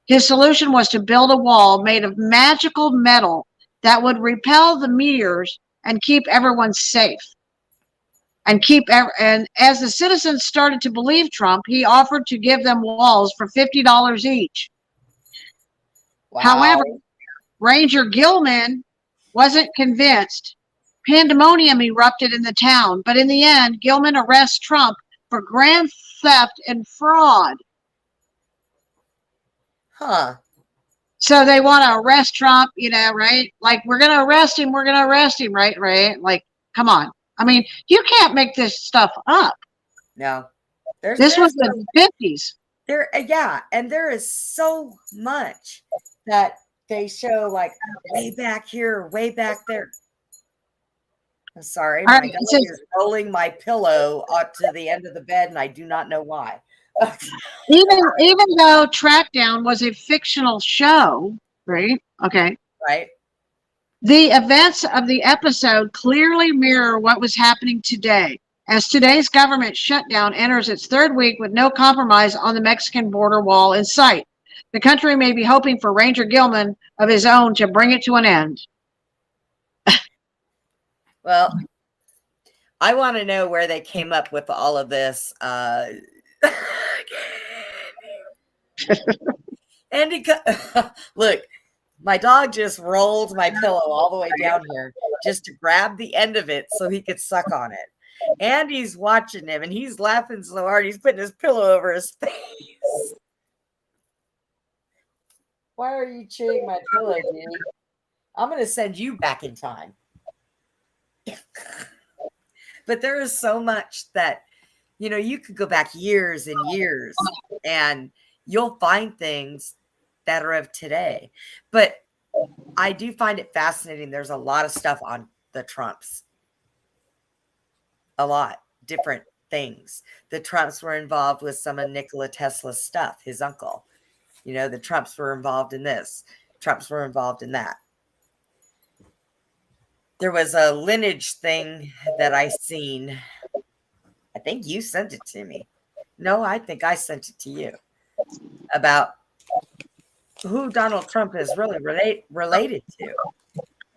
His solution was to build a wall made of magical metal that would repel the meteors and keep everyone safe. And as the citizens started to believe Trump, he offered to give them walls for $50 each. Wow. However, Ranger Gilman wasn't convinced. Pandemonium erupted in the town, but in the end, Gilman arrests Trump for grand theft and fraud. Huh. So they want to arrest Trump, right? Like, we're going to arrest him, right? Right? Like, come on. I mean, you can't make this stuff up. No. This was the 50s. And there is so much that they show, like, way back here, way back there. I'm sorry, my dog is rolling my pillow up to the end of the bed, and I do not know why. even though Track Down was a fictional show, right? Okay. Right. The events of the episode clearly mirror what was happening today, as today's government shutdown enters its third week with no compromise on the Mexican border wall in sight. The country may be hoping for Ranger Gilman of his own to bring it to an end. Well, I want to know where they came up with all of this. Andy, look, my dog just rolled my pillow all the way down here just to grab the end of it so he could suck on it. Andy's watching him, and he's laughing so hard he's putting his pillow over his face. Why are you chewing my pillow, dude? I'm going to send you back in time. But there is so much that, you could go back years and years and you'll find things that are of today. But I do find it fascinating. There's a lot of stuff on the Trumps. A lot. Different things. The Trumps were involved with some of Nikola Tesla's stuff, his uncle. The Trumps were involved in this. Trumps were involved in that. There was a lineage thing that I seen. I think you sent it to me. No, I think I sent it to you. About who Donald Trump is really related to.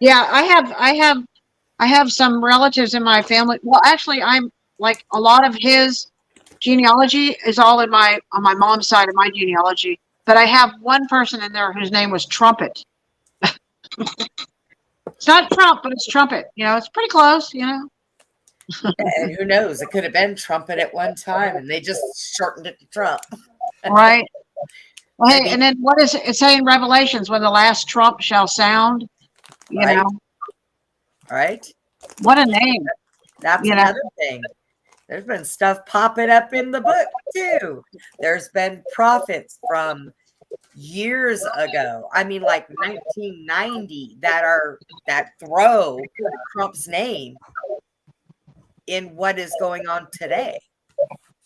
Yeah, I have some relatives in my family. Well, actually, I'm like a lot of his genealogy is all in my on my mom's side of my genealogy. But I have one person in there whose name was Trumpet. It's not Trump, but it's Trumpet. You know, it's pretty close. You know, And who knows? It could have been Trumpet at one time, and they just shortened it to Trump. right? Well, hey, Maybe, and then what does it say in Revelations? When the last trump shall sound, you right? know, Right? what a name, That's you know. another thing. There's been stuff popping up in the book too. There's been prophets from years ago. I mean, like 1990 that throw Trump's name in what is going on today.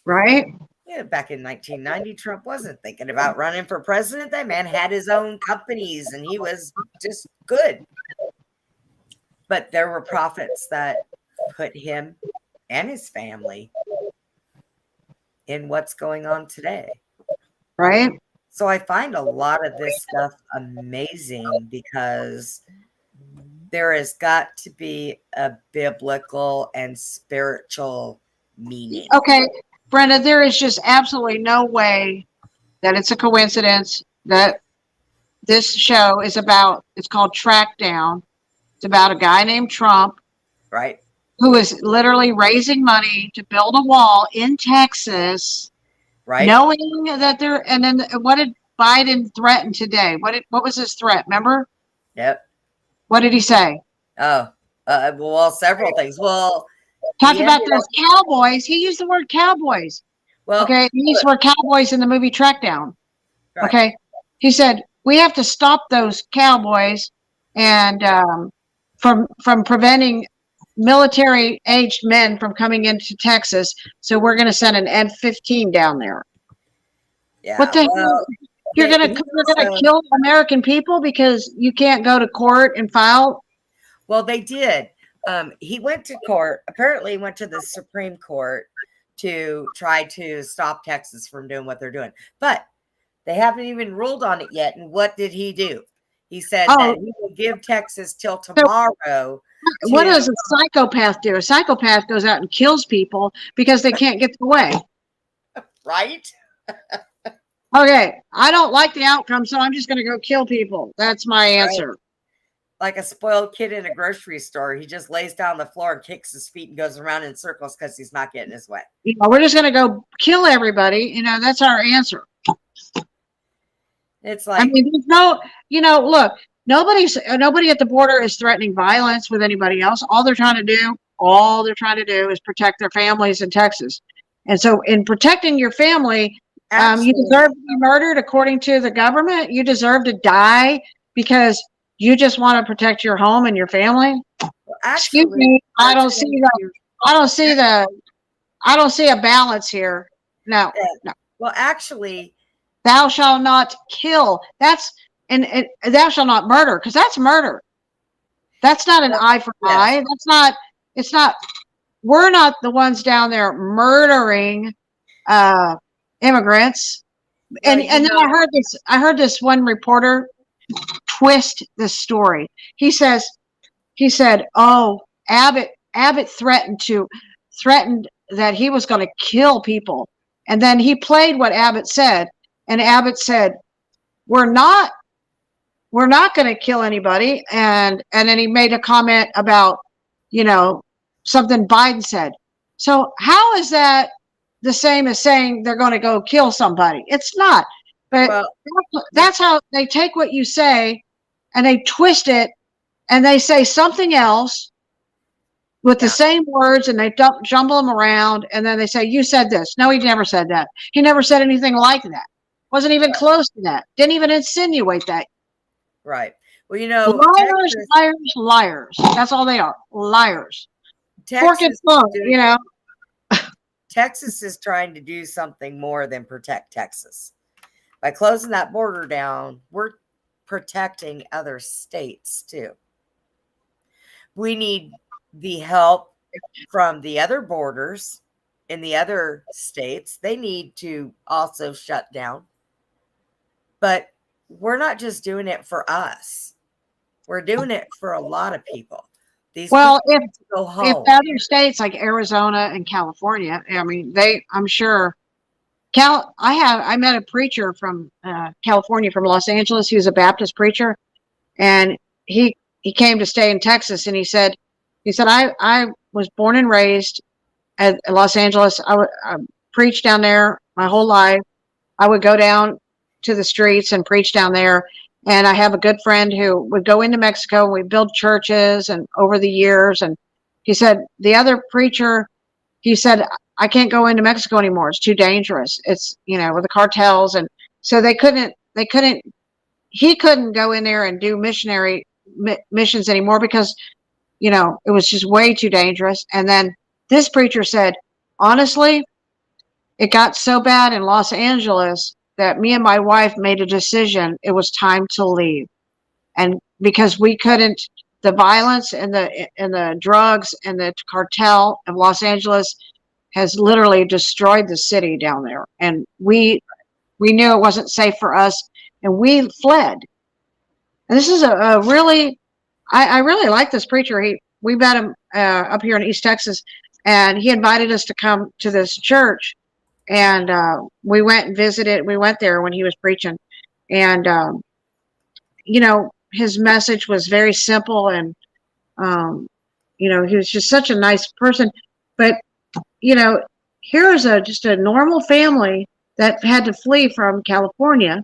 Right? Yeah, back in 1990, Trump wasn't thinking about running for president. That man had his own companies and he was just good. But there were prophets that put him and his family in what's going on today. Right? So I find a lot of this stuff amazing because there has got to be a biblical and spiritual meaning. Okay, Brenda, there is just absolutely no way that it's a coincidence that this show is about, it's called Track Down. It's about a guy named Trump Right? who is literally raising money to build a wall in Texas, Right? knowing that there, and then what did Biden threaten today? What was his threat? Remember? Yep. What did he say? Oh, well, several things. Well, Talked he about ended those up, cowboys. He used the word cowboys. well, Okay. He used the word cowboys in the movie Track Down. right. Okay. He said, we have to stop those cowboys and from preventing military aged men from coming into Texas. So we're going to send an F-15 down there. What Yeah. the hell? Well, You're he gonna also, kill American people because you can't go to court and file? well, they did. He went to court, apparently went to the Supreme Court to try to stop Texas from doing what they're doing. But they haven't even ruled on it yet. And what did he do? He said Oh, that he will give Texas till so tomorrow what to, does a psychopath do? A psychopath goes out and kills people because they can't get their way. right? Okay, I don't like the outcome, so I'm just going to go kill people. That's my answer. Like a spoiled kid in a grocery store. He just lays down on the floor and kicks his feet and goes around in circles because he's not getting his way. You know, we're just going to go kill everybody. You know, that's our answer. It's I like, mean, there's no, you know, look, nobody at the border is threatening violence with anybody else. All they're trying to do is protect their families in Texas. And so, in protecting your family, actually, you deserve to be murdered according to the government. You deserve to die because you just want to protect your home and your family. Excuse actually, me, I there's don't see going the, to, I don't see the, I don't see a balance here. No, no. well, actually, Thou shalt not kill. That's and thou shalt not murder, because that's murder. That's not an eye for yes, eye. That's not. It's not. We're not the ones down there murdering immigrants. well, And then I heard this one reporter twist the story. He said, "Oh, Abbott threatened that he was going to kill people." And then he played what Abbott said, and Abbott said, "We're not going to kill anybody." And then he made a comment about, you know, something Biden said. So how is that the same as saying they're going to go kill somebody? It's not. But well, that's how they take what you say and they twist it and they say something else with the yeah, same words, and they jumble them around, and then they say, you said this. No, he never said that. He never said anything like that. Wasn't even close to that. Didn't even insinuate that. right. Well, you know, Liars, liars, liars. That's all they are. Liars. Fork and Texas, tongue, you know. Texas is trying to do something more than protect Texas. By closing that border down, we're protecting other states too. We need the help from the other borders in the other states. They need to also shut down. But we're not just doing it for us. We're doing it for a lot of people. These Well, people need to go if home. the other states like Arizona and California, I mean, I'm sure. I met a preacher from California, from Los Angeles. He was a Baptist preacher, and he came to stay in Texas, and he said I was born and raised at Los Angeles. I preached down there my whole life. I would go down to the streets and preach down there. And I have a good friend who would go into Mexico and we build churches and over the years. And he said, the other preacher, he said, I can't go into Mexico anymore. It's too dangerous. It's, with the cartels. And so he couldn't go in there and do missionary missions anymore because, it was just way too dangerous. And then this preacher said, honestly, it got so bad in Los Angeles that me and my wife made a decision. It was time to leave. And because we couldn't, the violence and the drugs and the cartel of Los Angeles has literally destroyed the city down there. And we knew it wasn't safe for us, and we fled. And this is a really, I really like this preacher. We met him up here in East Texas, and he invited us to come to this church. And we went and visited. We went there when he was preaching, and his message was very simple, and he was just such a nice person. But here is just a normal family that had to flee from California,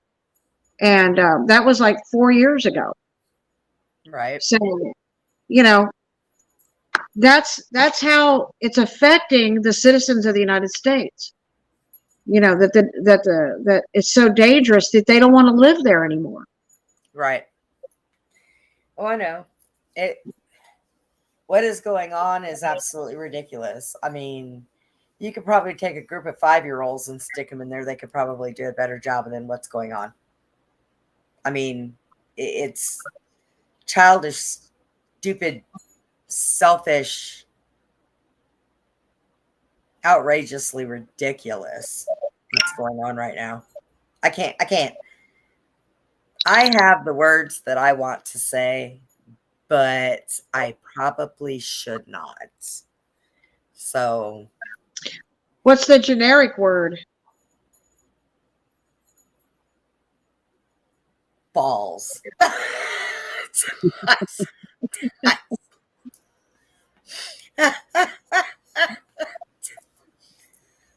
and that was like 4 years ago. Right. So, that's how it's affecting the citizens of the United States. That it's so dangerous that they don't want to live there anymore. Right. Oh, I know. What is going on is absolutely ridiculous. I mean, you could probably take a group of 5-year-olds and stick them in there. They could probably do a better job than what's going on. I mean, it's childish, stupid, selfish, outrageously ridiculous what's going on right now. I can't. I have the words that I want to say, but I probably should not. So, what's the generic word? Balls.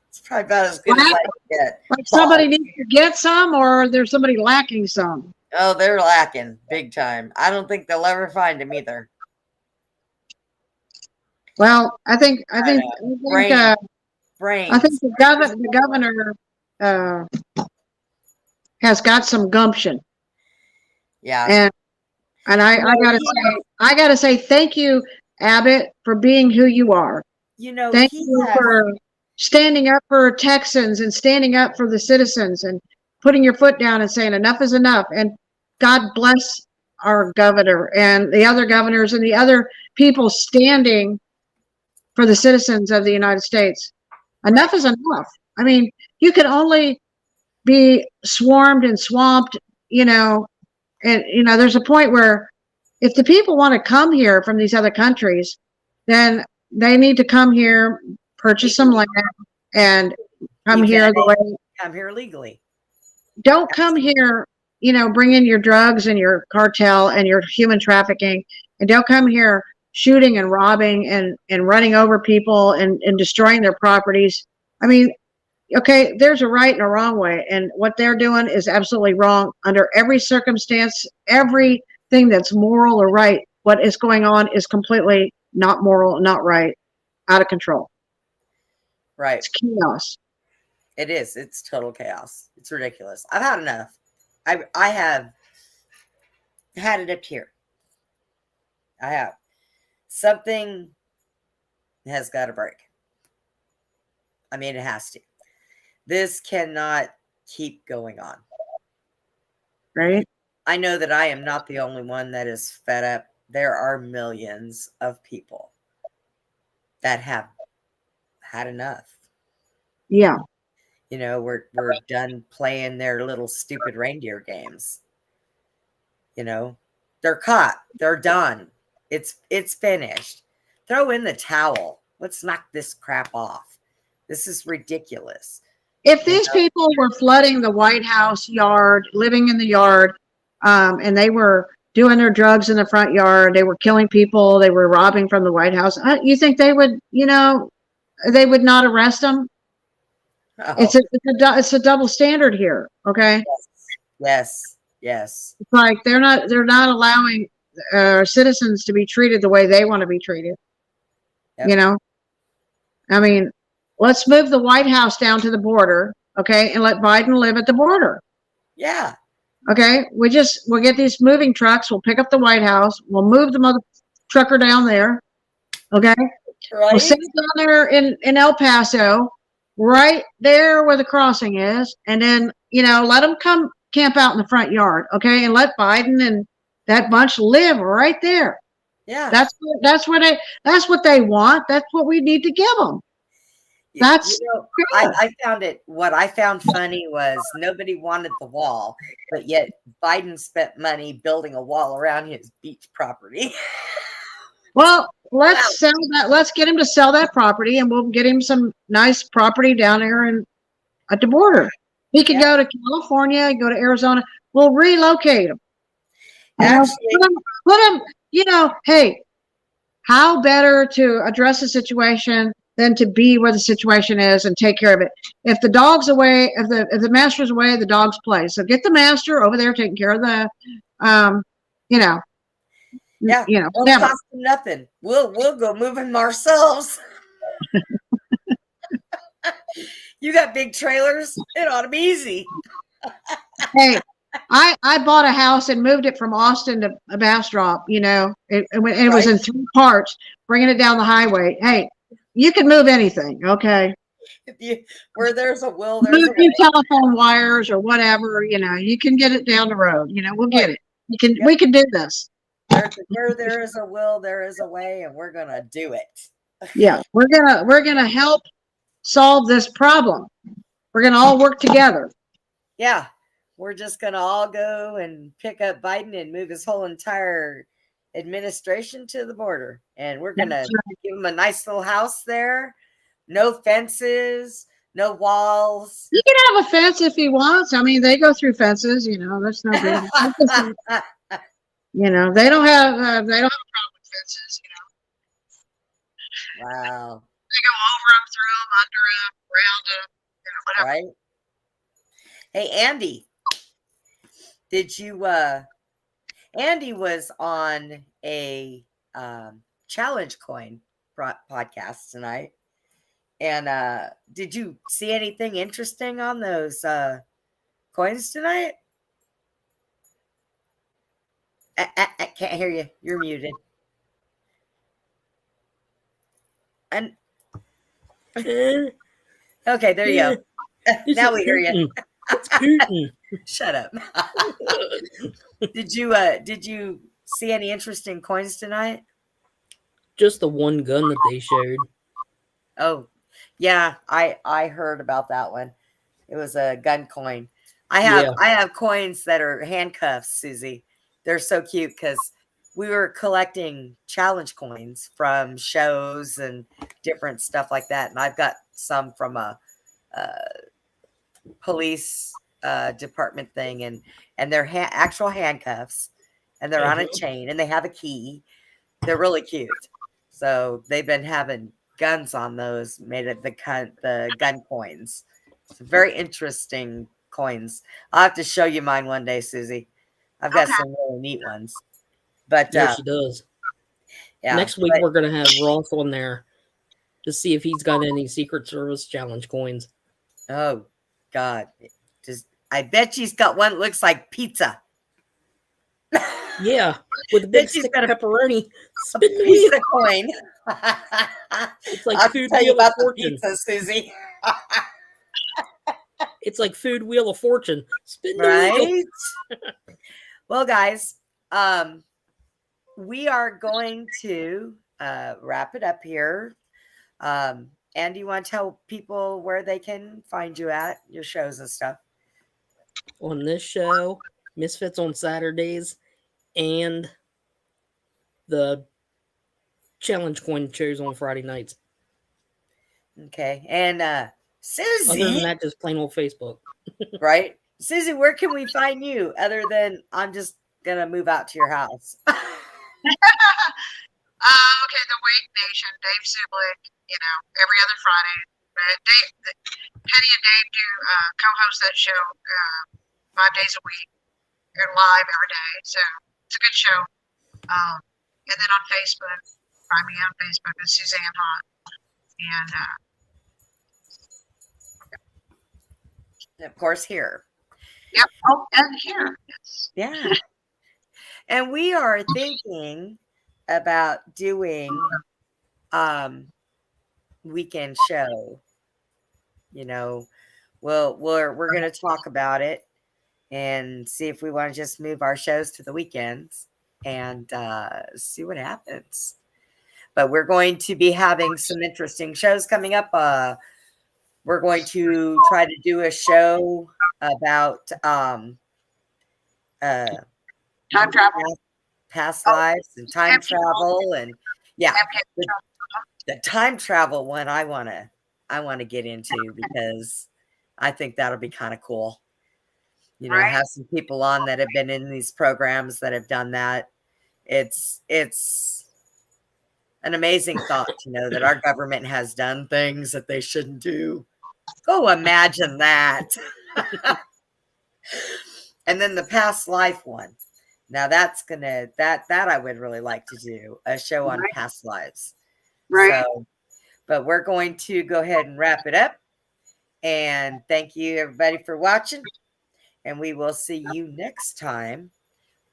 It's probably about as good as I can get. Like somebody needs to get some, or there's somebody lacking some. Oh, they're lacking big time. I don't think they'll ever find him either. Well, I think Brains. The governor has got some gumption. Yeah. And I gotta say thank you, Abbott, for being who you are. Thank you for standing up for Texans and standing up for the citizens and putting your foot down and saying enough is enough. And God bless our governor and the other governors and the other people standing for the citizens of the United States. Enough is enough. I mean, you can only be swarmed and swamped, and there's a point where if the people want to come here from these other countries, then they need to come here, purchase some land, and come here the way. Come here legally. Don't come here, bring in your drugs and your cartel and your human trafficking, and don't come here shooting and robbing and running over people and destroying their properties. I mean, okay, there's a right and a wrong way, and what they're doing is absolutely wrong under every circumstance. Everything that's moral or right, what is going on is completely not moral, not right, out of control. Right. It's chaos. It is. It's total chaos. It's ridiculous. I've had enough. I have had it up here. I have. Something has got to break. I mean, it has to. This cannot keep going on. Right? I know that I am not the only one that is fed up. There are millions of people that have had enough. Yeah. We're done playing their little stupid reindeer games. You know, they're caught. They're done. It's finished. Throw in the towel. Let's knock this crap off. This is ridiculous. If You these know? people were flooding the White House yard, living in the yard, and they were doing their drugs in the front yard, they were killing people, they were robbing from the White House, you think they would, they would not arrest them? Oh, It's a double standard here. Okay, yes, yes. it's like they're not allowing citizens to be treated the way they want to be treated. Yep. You know, I mean, let's move the White House down to the border, okay, and let Biden live at the border. Yeah. Okay, we'll get these moving trucks. We'll pick up the White House. We'll move the mother trucker down there. Okay, we'll Right? sit down there in El Paso, right there where the crossing is, and then let them come camp out in the front yard. Okay, and let Biden and that bunch live right there. Yeah. That's what they want. That's what we need to give them. That's I found it. What I found funny was nobody wanted the wall, but yet Biden spent money building a wall around his beach property. Well, let's sell that. Let's get him to sell that property, and we'll get him some nice property down there and at the border. He could go to California, go to Arizona. We'll relocate him. Actually, put him. Hey, how better to address the situation than to be where the situation is and take care of it? If the dog's away, if the master's away, the dog's play. So get the master over there taking care of the, yeah, won't cost them nothing. We'll go move him ourselves. You got big trailers. It ought to be easy. Hey, I bought a house and moved it from Austin to Bastrop. It was in 3 parts, bringing it down the highway. Hey, you can move anything, okay? Where there's a will, there's move a few telephone wires or whatever. You can get it down the road. We'll get it. We can do this. Where there is a will, there is a way, and we're gonna do it. Yeah, we're gonna help solve this problem. We're gonna all work together. Yeah, we're just gonna all go and pick up Biden and move his whole entire administration to the border, and we're gonna give him a nice little house there. No fences, no walls. You can have a fence if he wants. I mean, they go through fences. That's no big. They don't have a problem with fences. Wow. They go over them, through them, under them, around them, whatever. Right. Hey, Andy, did you? Andy was on a challenge coin podcast tonight, and did you see anything interesting on those coins tonight? I can't hear you. You're muted. And okay, there you go. Now we hear you. It's Putin. Shut up. Did you see any interesting coins tonight? Just the one gun that they showed. Oh, yeah, I heard about that one. It was a gun coin. I have coins that are handcuffs, Susie. They're so cute because we were collecting challenge coins from shows and different stuff like that, and I've got some from a police department thing, and they're actual handcuffs, and they're on a chain, and they have a key. They're really cute. So they've been having guns on those, made it the gun coins. It's very interesting coins. I'll have to show you mine one day, Susie. I've got some really neat ones. But yeah, she does. Yeah. Next week we're gonna have Roth on there to see if he's got any Secret Service challenge coins. Oh God. I bet she's got one that looks like pizza. Yeah, with a big stick of pepperoni. Spin the piece of coin. It's like Food Wheel of Fortune. Pizza, Susie. It's like Food Wheel of Fortune. Spin the wheel. Well, guys, we are going to wrap it up here. Andy, you want to tell people where they can find you at, your shows and stuff? On this show, Misfits on Saturdays, and the challenge coin shows on Friday nights. Okay. And Other than Susie, that, just plain old Facebook. right? Susie, where can we find you other than I'm just gonna move out to your house? Okay, the Wake Nation, Dave Sublick, every other Friday. Penny and Dave do co-host that show 5 days a week. They're live every day, so it's a good show. And then on Facebook, find me on Facebook as Suzanne Hott. And Of course, here. yep, oh, and here, yes. Yeah. And we are thinking about doing weekend show. We're going to talk about it and see if we want to just move our shows to the weekends and see what happens. But we're going to be having some interesting shows coming up. We're going to try to do a show about Time travel. past lives and time travel, and yeah, the time travel one I want to get into because I think that'll be kind of cool. Right. Have some people on that have been in these programs that have done that. It's an amazing thought to know that our government has done things that they shouldn't do. Go imagine that. And then the past life one. Now that's that I would really like to do a show on past lives. Right. So, but we're going to go ahead and wrap it up. And thank you everybody for watching. And we will see you next time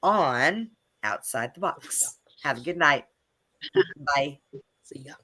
on Outside the Box. Have a good night. Bye. See ya.